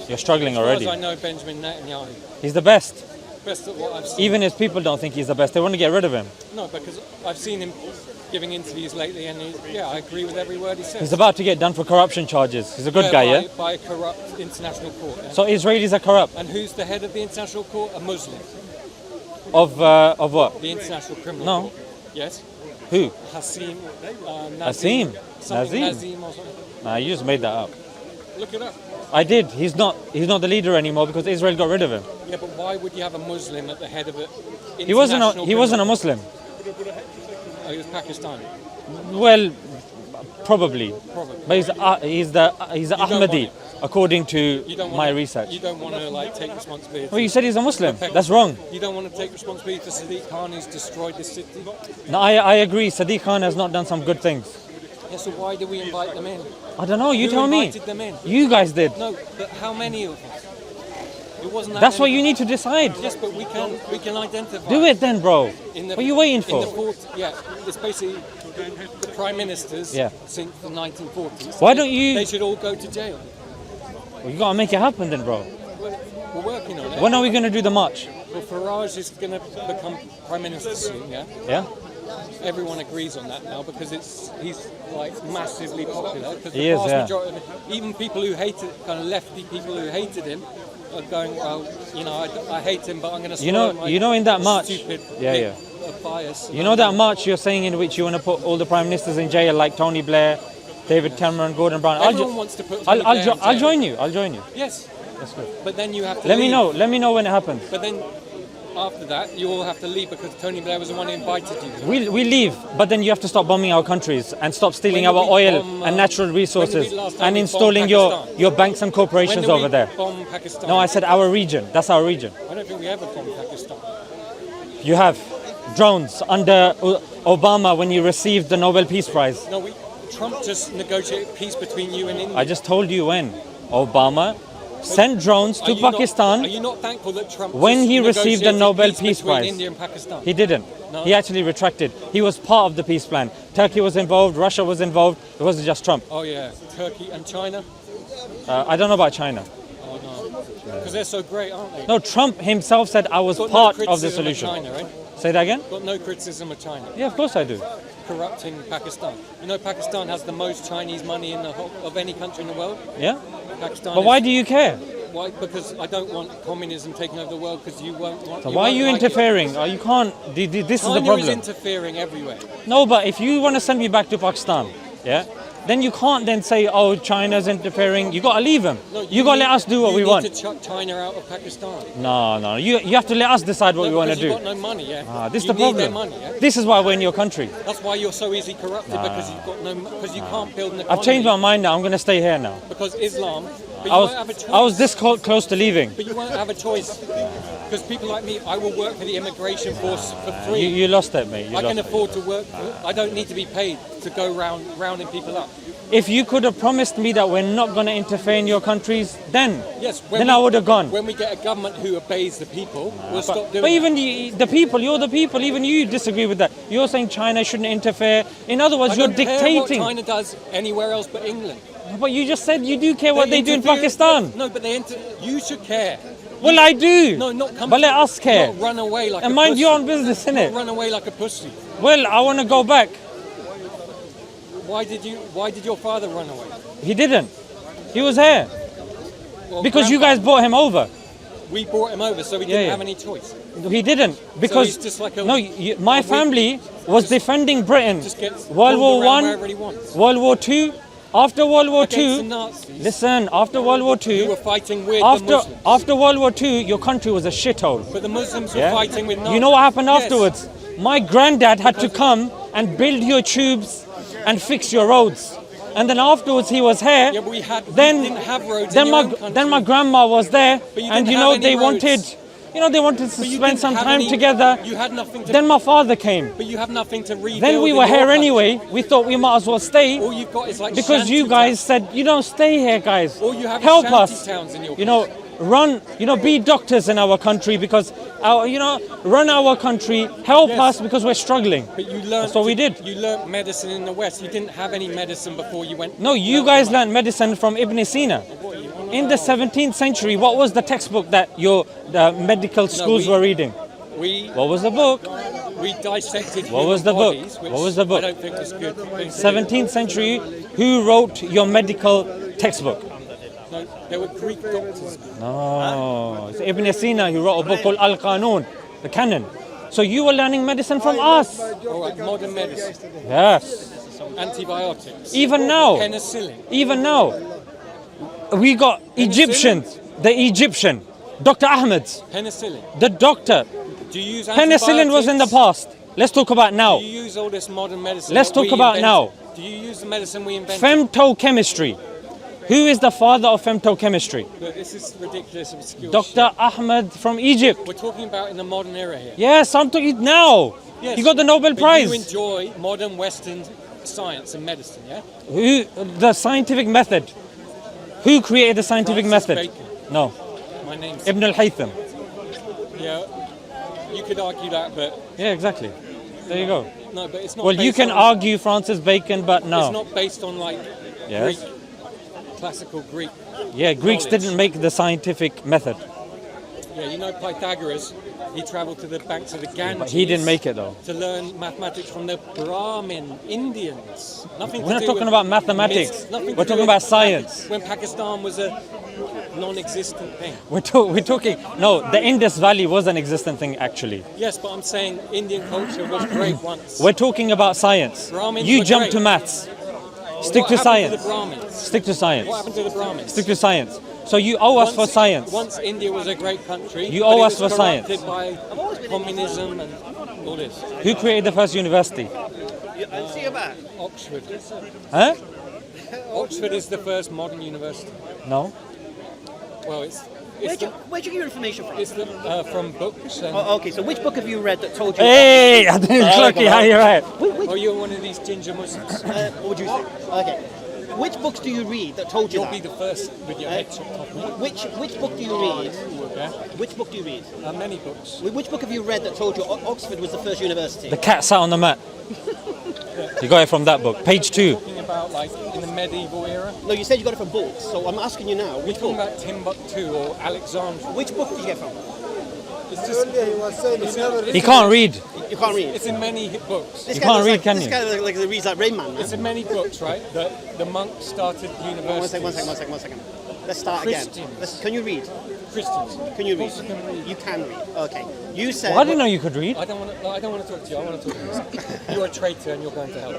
You're struggling As far as already. I know Benjamin Netanyahu. He's the best. Best at what I've seen. Even his people don't think he's the best. They want to get rid of him. No, because I've seen him giving interviews lately, and I agree with every word he says. He's about to get done for corruption charges. He's a good guy, yeah? By a corrupt international court. Yeah? So Israelis are corrupt. And who's the head of the international court? A Muslim. Of what? The International Criminal No. Court. Yes. Who? Hasim. Nazim. Something Nazim. Nazim or something. Nah, you just made that up. Look it up. I did. He's not the leader anymore because Israel got rid of him. Yeah, but why would you have a Muslim at the head of it? He wasn't a Muslim. Oh, he was Pakistani. Well, probably. Probably. But he's the want Ahmadi, it. according to You don't my want research. You don't want to take responsibility. Well, you said he's a Muslim. That's wrong. You don't want to take responsibility for Sadiq Khan who's destroyed this city. No, I agree. Sadiq Khan has not done some good things. Yeah, so why do we invite them in? I don't know. You Who tell me. invited them in? You guys did. No, but how many of us? It wasn't that That's what many. you need to decide. Yes, but we can identify. Do it then, bro. In the, What are you waiting In for? the yeah, it's basically the prime ministers Yeah. since the 1940s. Why don't you- They should all go to jail. You gotta make it happen then, bro. We're working on it. When are we gonna do the march? Well, Farage is going to become prime minister soon. Yeah. Yeah. Everyone agrees on that now because he's like massively popular. Because He the is, vast yeah. majority of even people who hated, kind of lefty people who hated him, are going, well, I hate him, but I'm going to. You know, in that march. Stupid Yeah, bit yeah. of bias. You know that march you're saying in which you want to put all the prime ministers in jail, like Tony Blair, David Cameron, Gordon Brown. Everyone wants to put. Tony Blair in I'll jail. join you. I'll join you. Yes, That's good. but then you have to. Let me leave. know. Let me know when it happens. But then, after that, you all have to leave because Tony Blair was the one who invited you. We leave, but then you have to stop bombing our countries and stop stealing When our did we oil bomb, and natural resources when did we last time and we installing bombed Pakistan? your banks and When corporations did over we there. bomb Pakistan? No, I said our region. That's our region. I don't think we ever bombed Pakistan. You have drones under Obama when you received the Nobel Peace Prize. No, Trump just negotiated peace between you and India. I just told you when. Obama sent drones to Pakistan. Are you not thankful that Trump When just he received the negotiated Nobel peace Peace between Prize? India and Pakistan? He didn't. No? He actually retracted. He was part of the peace plan. Turkey was involved, Russia was involved. It wasn't just Trump. Oh yeah, Turkey and China. I don't know about China. Oh no, because they're so great, aren't they? No, Trump himself said I was Got no part of the criticism solution. China, right? Say that again? Got no criticism of China Yeah, of course I do. corrupting Pakistan. You know, Pakistan has the most Chinese money in the whole, of any country in the world. Yeah? Pakistan. But why do you care? Why? Because I don't want communism taking over the world. Because you won't want. So why are you won't like it. interfering? You can't. This is the China is problem. interfering everywhere. No, but if you want to send me back to Pakistan, yeah, then you can't then say, oh, China's interfering. You got to leave them. No, You got to let us do what we want. You need to chuck China out of Pakistan. No. You have to let us decide what we want to do. You've got no money, yeah. This is you the need their problem. money, yeah. This is why we're in your country. That's why you're so easily corrupted because you've got no, because you can't build an economy. I've changed my mind now. I'm going to stay here now. Because Islam, but you I won't have a choice. was this close to leaving. But you won't have a choice. Because people like me, I will work for the immigration force for free. You lost it, mate. I can afford to work. I don't need to be paid to go rounding people up. If you could have promised me that we're not going to interfere in your countries, then Yes. I would have gone. When we get a government who obeys the people, we'll stop doing But it. even the people, you're the people, even you disagree with that. You're saying China shouldn't interfere. In other words, I you're don't care dictating. what China does anywhere else but England. But you just said you do care what they do in interfere- Pakistan. No, but you should care. Well, I do. No, not come. But let us care. Not run away like And a mind pussy. your own business, Not innit? run away like a pussy. Well, I want to go back. Why did your father run away? He didn't. He was here. Well, Because you guys brought him over. we brought him over, so we didn't have any choice. He didn't. Because he's just like a- no, my family was defending Britain. Just gets World pulled War around One, wherever he wants. World War Two. After World War Against the Two, Nazis, listen. After World War who were Two, fighting with the Muslims. after World War Two, your country was a shithole. But the Muslims were Yeah? fighting with Nazis. You know what happened Yes. afterwards? My granddad had to come and build your tubes and fix your roads. And then afterwards he was here. Yeah, but we then didn't have roads then in my your own country. then my grandma was there, But you and didn't you have know any they roads. wanted, they wanted to But you spend didn't some have time any- together. You had nothing to. Then my father came. But you have nothing to rebuild. Then we in were your here country. anyway. We thought we might as well stay All you've got is like because you shanty guys towns. said you don't stay here, guys. All you have is Help shanty us. towns in your You know, be doctors in our country because run our country. Help Yes. us because we're struggling. But you learned. That's what we did. You learned medicine in the West. You didn't have any medicine before you went. No, you guys learned medicine from Ibn Sina. In the 17th century, what was the textbook that your medical schools were reading? We What was the book? dissected. What was human the book? bodies, which What was the book? I don't think was good. thing to do. 17th century, who wrote your medical textbook? No, there were Greek doctors. No, it's Ibn Sina who wrote a book called Al-Qanun, the canon. So you were learning medicine from us. All right, modern medicine, Yes. antibiotics, Even now, penicillin. we got Egyptians, the Egyptian, Dr. Ahmed, Penicillin. the doctor. Do you use Penicillin was in the antibiotics? past. Let's talk about now. Do you use all this modern medicine? Let's that talk we about invented? now. Do you use the medicine we invented? Femtochemistry. Who is the father of femtochemistry? Look, this is ridiculous, obscure Dr. shit. Ahmed from Egypt. We're talking about in the modern era here. Yes, I'm talking now. Yes, He got the Nobel but Prize. You enjoy modern Western science and medicine, yeah? Who the scientific method? Who created the scientific Francis method? Bacon. No, My name's Ibn al-Haytham. yeah. You could argue that, but Yeah, exactly. There you go. no, but it's not. Well, you based can on, argue Francis Bacon, but It's no. not based on like Yes. Greek, classical Greek. Yeah, Greeks knowledge. didn't make the scientific method, Yeah, you know Pythagoras. He travelled to the banks of the Ganges. but he didn't make it though. To learn mathematics from the Brahmin Indians. Nothing. We're to not do talking with about mathematics. nothing to We're do talking with about science. When Pakistan was a non-existent thing. We're talking. No, the Indus Valley was an existent thing actually. Yes, but I'm saying Indian culture was great once. We're talking about science. Brahmins You were jump great. to maths. What Stick to happened science. To the Brahmins? Stick to science. What happened to the Brahmins? Stick to science. So you owe us for science. Once India was a great country, You but owe it us was for science. corrupted by communism and all this. Who created the first university? Oxford. Huh? Oxford is the first modern university. No. Well, it's Where'd you get your information from? it's the, from books. And, Oh, okay, so which book have you read that told you? Hey, I didn't clock you. You're right. oh, you're one of these ginger Muslims. What would you say? Okay. Which books do you read that told you You'll that? be the first with your head chopped off. Which book do you read? Yeah? Which book do you read? Many books. Which book have you read that told you Oxford was the first university? The cat sat on the mat. You got it from that book, page 2. Talking about like in the medieval era. No, you said you got it from books, so I'm asking you now. We're Which talking book? about Timbuktu or Alexandria. Which book did you get from? It's just He can't read. You can't read. it's in many books. This You guy can't looks read, like, can this you? guy looks like he reads like Rain Man. It's in many books, right? The monks started universities. One second. Let's start again. Christians. Can you read? Christians. Can you read? Of course you can read. You can read. Okay. You said. Well, I didn't know you could read. I don't want to talk to you. I want to talk to you. You're a traitor and you're going to hell.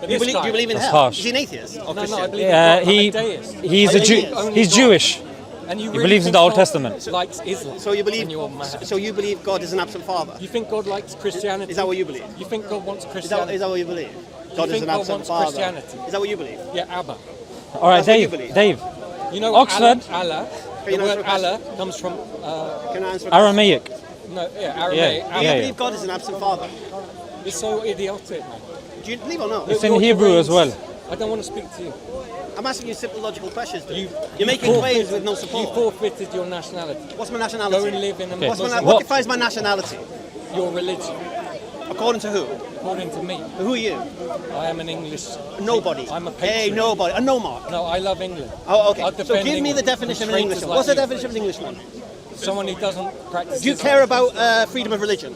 But Do you this guy, believe in That's hell? harsh. Is he an atheist or no, Christian? I believe Yeah, in God. I'm a deist. he's Oh, a Jew. he is. Only He's God. Jewish. And you He really believes in think the Old God Testament. Likes Islam. So you believe? And you're mad. So you believe God is an absent father? You think God likes Christianity? Is that what you believe? You think God wants Is Christianity? that what you believe? God is think an God absent wants father. Christianity? Is that what you believe? Yeah, Abba. All right, That's what you Dave. believe. Dave. You know, Oxford. Allah. Can you The answer word a question? Allah comes from Can I answer? Aramaic. Aramaic. Do you Yeah. believe God is an absent father? It's so idiotic, man. Do you believe or not? It's in You're Hebrew as well. deranged. I don't want to speak to you. I'm asking you simple logical questions. Dude. You- You're making you claims with no You support. forfeited your nationality. What's my nationality? Go and live in a Okay. Muslim. What defines my nationality? Your religion, According to who? according to me. Who are you? I am an English. Nobody. I'm a Hey, patriot. nobody. A nomad. No, I love England. Oh, okay. I'll So defend give me the England definition of from an traitors Englishman. like What's the you. definition of an Englishman? Someone who doesn't practice. Do you Islam. care about freedom of religion?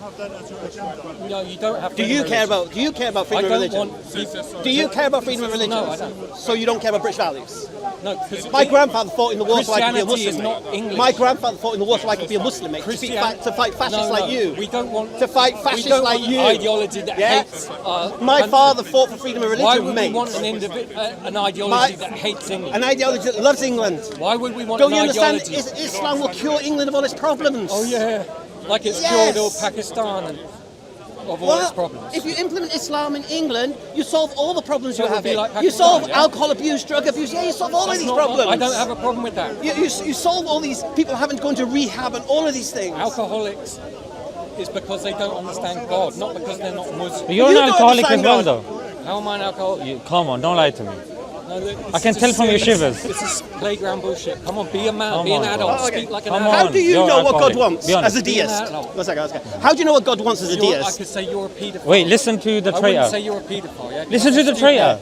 No, you don't have. Do freedom you of care religion. about? Do you care about I freedom of don't religion? want. People, Do you care about freedom of religion? No, I don't. So you don't care about British values? No, because My grandfather fought in the war so I could be a Christianity is Muslim. not English. My grandfather fought in the war so I could be a Muslim, mate. To fight fascists like you. We don't want To fight we fascists don't like want you. ideology that Yeah. hates. My country. father fought for freedom of religion, Why would mate. we want an ideology that hates England? An ideology that loves England. Why would we want Don't an you understand? ideology? Islam will cure England of all its problems. Oh yeah, like it's Yes. cured all Pakistan and of all its Well, problems. if you implement Islam in England, you solve all the problems So you it would have be here. like You Pakistan, solve yeah? alcohol abuse, drug abuse. Yeah, you solve all of these Not- problems. I don't have a problem with that. You solve all these people having to go into rehab and all of these things. Alcoholics is because they don't understand God, not because they're not Muslim. But you're You an don't alcoholic as understand well, God. though. How am I an alcoholic? Come on, don't lie to me. No, look, I can it's tell just from your silly. shivers. This is playground bullshit. Come on, be a man, Come be an on, adult, bro. speak like an Come adult. How on, do you you're know what God alcoholic. wants Be honest. as a Be an deist? adult. One second. How do you know what God wants as a I deist? could say you're a paedophile. Wait, listen to the I wouldn't say traitor. you're a paedophile. Yeah? Listen to the traitor.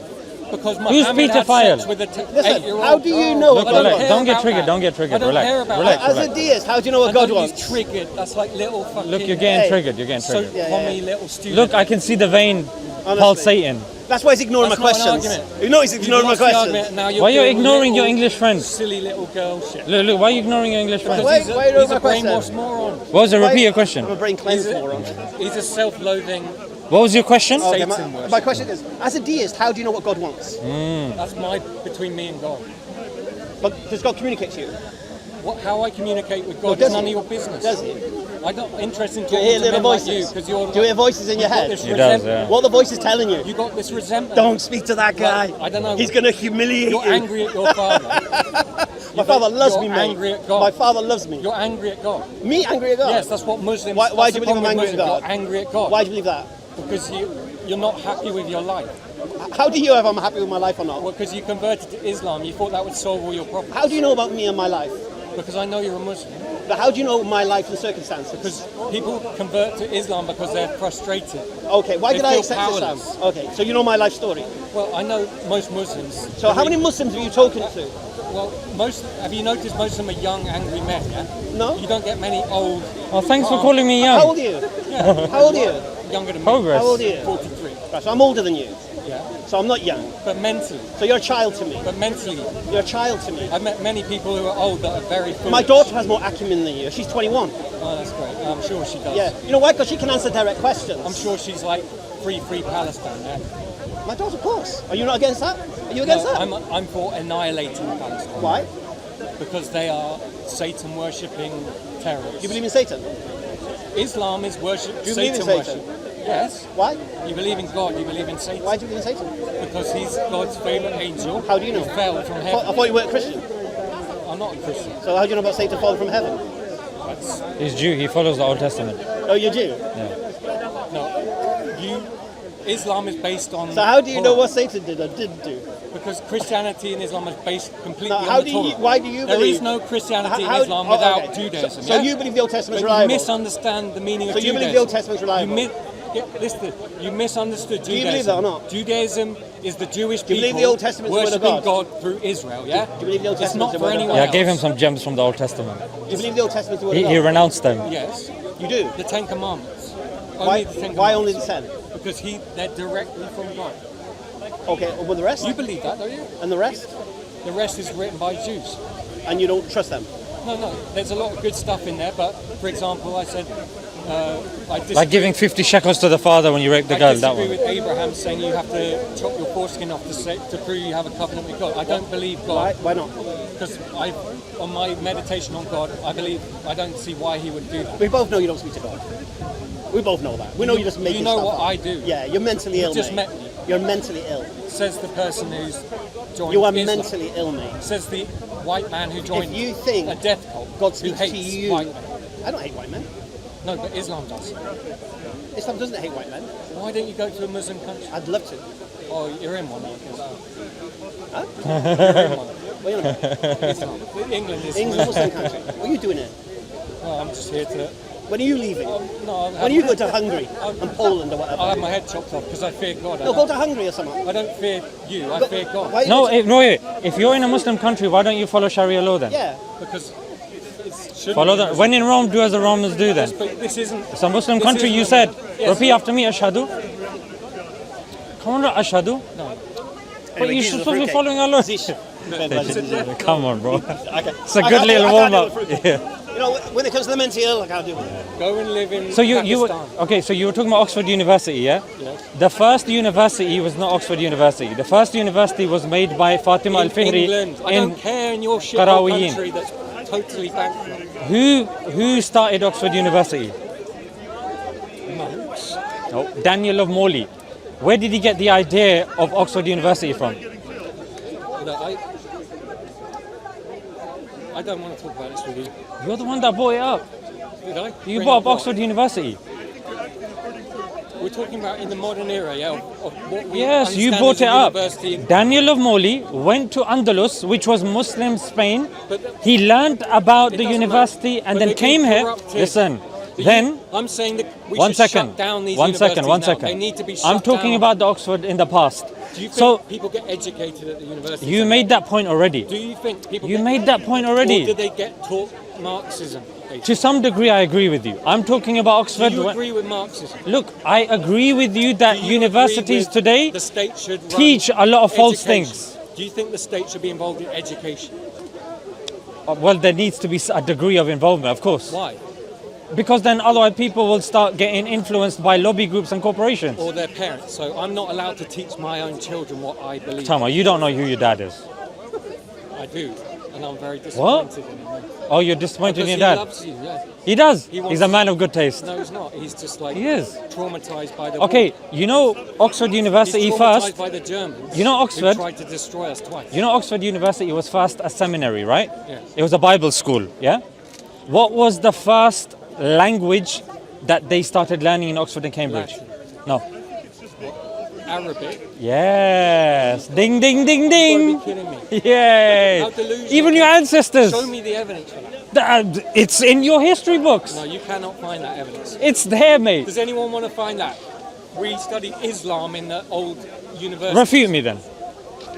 Because Who's Muhammad had paedophile? sex with a Listen, 8-year-old how do you girl. know Look, what God relax. wants? Don't get about triggered. that. Don't get triggered. I don't Relax. care about Relax. that. As a Relax. deist, how do you know what I God know wants? he's triggered. That's like little fucking. Look, you're getting Hey. triggered. You're getting So triggered. Yeah, pommy yeah. little student. Look, I can see the vein Honestly. pulsating. That's why he's ignoring That's my not an questions. argument. You know he's ignoring my You've lost the questions. argument, now you're Why are you doing ignoring your little English friend? Silly little girl shit. Look, why are you ignoring your English friend? Wait, He's a, wait, he's my a question. brainwashed moron. What was it? Repeat your I'm question. a brain cleanse He's a, moron. he's a self-loathing. What was your question? Okay, Satan my worship. question is, as a deist, how do you know what God wants? That's between me and God. But does God communicate to you? How I communicate with Well, God does is none he? of your business. Does he? I'm not interested in Do you talking hear to little men like voices? you because you're. Do you hear voices in your you've got head? this He does, resentment. yeah. What are the voices telling you? You got this resentment. Don't speak to that guy. Like, I don't know. He's going to humiliate You're you. angry at your father. My father loves You're me, mate. angry at God. My father loves me. You're angry at God. Me angry at God? Yes, that's what Muslims. Why that's do you the believe I'm problem angry with at Muslims. God? You're angry at God. Why do you believe that? Because you're not happy with your life. How do you know if I'm happy with my life or not? Well, because you converted to Islam, you thought that would solve all your problems. How do you know about me and my life? Because I know you're a Muslim. But how do you know my life and circumstances? Because people convert to Islam because they're frustrated. Okay, why They did I feel accept Islam? powerless. Okay, so you know my life story. Well, I know most Muslims. So how many Muslims have you talking to? Well, have you noticed most of them are young, angry men? Yeah? No. You don't get many old. Oh, thanks for calling me How young. old are you? How old are you? Younger than me. Progress. How old are you? 43. Right, so I'm older than you. Yeah. So I'm not young. But mentally. So you're a child to me. But mentally, You're a child to me. I've met many people who are old that are very foolish. My daughter has more acumen than you. She's 21. Oh, that's great. I'm sure she does. Yeah. You know why? Because she can answer direct questions. I'm sure she's like free Palestine. Yeah. My daughter, of course. Are you not against that? Are you against No, that? I'm for annihilating Palestine. Why? Because they are Satan worshipping terrorists. Do you believe in Satan? Islam is worship. Do you believe in Satan Satan? worship. Yes. Why? You believe in God. You believe in Satan. Why do you believe in Satan? Because he's God's favorite angel. How do you know? Who fell from I heaven. thought you weren't a Christian. I'm not a Christian. So how do you know about Satan falling from heaven? He's Jew. He follows the Old Testament. Oh, you do? No. Islam is based on. So how do you know Torah. what Satan did or didn't do? Because Christianity and Islam is based completely Now, on how the do Torah. you? Why do you There believe? is no Christianity How- in Islam oh, without okay. Judaism. So yeah? you believe the Old Testament's But you reliable? misunderstand the meaning of So you Judaism. believe the Old Testament's reliable? Listen, you misunderstood Judaism. you believe that or not? Judaism is the Jewish Do you people believe the Old Testament's the word of worshipping God? God through Israel, yeah? Do you believe the Old It's Testament's not the for word of anyone Yeah, I else. gave him some gems from the Old Testament. Do you believe the Old Testament's the word He of God? renounced them. Yes, You do? the Ten Commandments. Why, Only the Ten why only Commandments. the 10? Because they're directly from God. Okay, well the rest? You believe that, don't you? And the rest? The rest is written by Jews. And you don't trust them? No. There's a lot of good stuff in there, but for example, I said I disagree. Like giving 50 shekels to the father when you rape the girl. That disagree one. with Abraham saying you have to chop your foreskin off to prove you have a covenant with God. I don't believe God. Why not? Because on my meditation on God, I don't see why he would do that. We both know you don't speak to God. We both know that. We know you're just making You know stuff what up. I do. Yeah, you're mentally ill, just mate. met me. You're mentally ill. Says the person who's joined You are Islam. mentally ill, mate. Says the white man who joined If you think a death cult God who speaks hates to you, white men. I don't hate white men. No, but Islam does. Islam doesn't hate white men. Why don't you go to a Muslim country? I'd love to. Oh, you're in one, I guess. Huh? You're in one. Wait a minute. Islam. England is England's a Muslim country. What are you doing here? Well, I'm just here to... When are you leaving? No, When are you going to Hungary and Poland or whatever? I have my head chopped off because I fear God. No, go to Hungary or something. I don't fear you, I fear God. Why- No, if you're in a Muslim country, why don't you follow Sharia law then? Yeah. Because it shouldn't Follow be that. When in Rome, do as the Romans do then. But this isn't... It's a Muslim this country, isn't you a said. Muslim- Yes. Repeat after me, Ashhadu. Come on, Ashhadu. No. But you should supposed to be following our law. Come on, bro. Okay. It's a good little warm-up. Yeah. You know, when it comes to the mentally ill, I can't do it. Go and live in So you were, Pakistan. okay, so you were talking about Oxford University, yeah? Yes. The first university was not Oxford University. The first university was made by Fatima In Al-Fihri England. I in don't care in your shit Qarawiyyin. country that's totally bankrupt. Who started Oxford University? Monks. No, Daniel of Morley. Where did he get the idea of Oxford University from? Look, I don't want to talk about this with you. You're the one that brought it up. Did I? You Bring brought up what? Oxford University. We're talking about in the modern era, yeah, of what we Yes, you understand brought as it a up. university. Daniel of Morley went to Andalus, which was Muslim Spain. But He learned about It the doesn't university matter. and But then they've came been here. corrupted. Listen, But then I'm saying that we one should second, shut down these one second, one universities now. second. They need to be shut I'm talking down. about the Oxford in the past. Do you think So people get educated at the university? you made that point already. Do you think people You get, made that point or already. do they get taught Marxism? To some degree, I agree with you. I'm talking about Do Oxford. you agree with Marxism? Look, I agree with you that Do you universities agree with today the state should run teach a lot of false education? things. Do you think the state should be involved in education? Well, there needs to be a degree of involvement, of course. Why? Because then otherwise people will start getting influenced by lobby groups and corporations. Or their parents. So I'm not allowed to teach my own children what I believe. Tama, you don't know who your dad is. I do, and I'm very disappointed in him. Oh, you're disappointed Because in your he dad? loves you, yeah. He does. He wants- He's a man of good taste. No, he's not. He's just like He is. traumatized by the Okay, war. you know Oxford University He's traumatized first. by the Germans. You know Oxford? Who tried to destroy us twice. You know Oxford University was first a seminary, right? Yeah. It was a Bible school, yeah? What was the first language that they started learning in Oxford and Cambridge? Latin. No. Arabic. Yes. Ding, ding, ding, You've ding. got to be kidding me. Yay. How delusional. Even your ancestors. Show me the evidence for that. It's in your history books. No, you cannot find that evidence. It's there, mate. Does anyone want to find that? We studied Islam in the old university. Refute me then.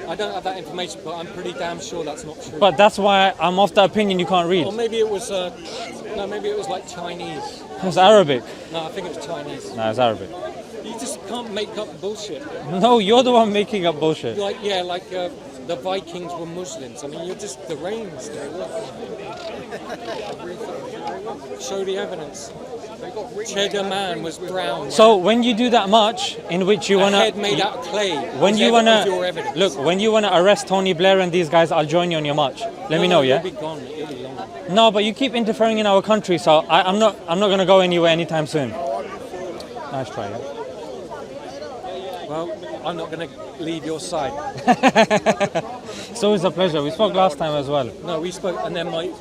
I don't have that information, but I'm pretty damn sure that's not true. But that's why I'm of the opinion you can't read. Or maybe it was, maybe it was like Chinese. It's Arabic. No, I think it was Chinese. No, it's Arabic. You just can't make up bullshit. No, you're the one making up bullshit. Like, the Vikings were Muslims. I mean, you're just deranged. Show the evidence. Cheddar Man was drowned. So when you do that much, in which you a wanna, head made out of clay. when was you your wanna, evidence. look, when you wanna arrest Tony Blair and these guys, I'll join you on your march. Let me know, yeah. You'll be gone. You'll be long. No, but you keep interfering in our country, so I'm not gonna go anywhere anytime soon. Nice try, yeah. Well, I'm not going to leave your side. It's always a pleasure. We spoke last time as well. No, we spoke, and then my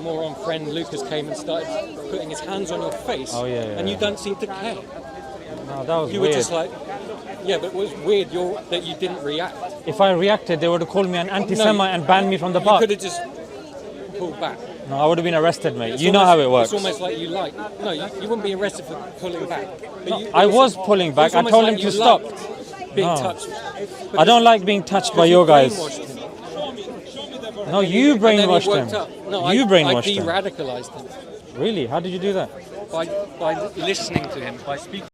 moron friend Lucas came and started putting his hands on your face. Oh, yeah, And you yeah. don't seem to care. No, that was You weird. were just like, yeah, but it was weird that you didn't react. If I reacted, they would have called me an anti-Semite and banned me from the You park. could have just pulled back. No, I would have been arrested, mate. It's You know almost- how it works. It's almost like you like. No, you wouldn't be arrested for pulling back. But I was pulling back. it's I almost told like him you to stop. liked being No. touched. I don't like being touched by your guys. No, you And then he brainwashed woke him. up. No, You I brainwashed him. de-radicalized him Really? How did you do that? by listening to him, by speaking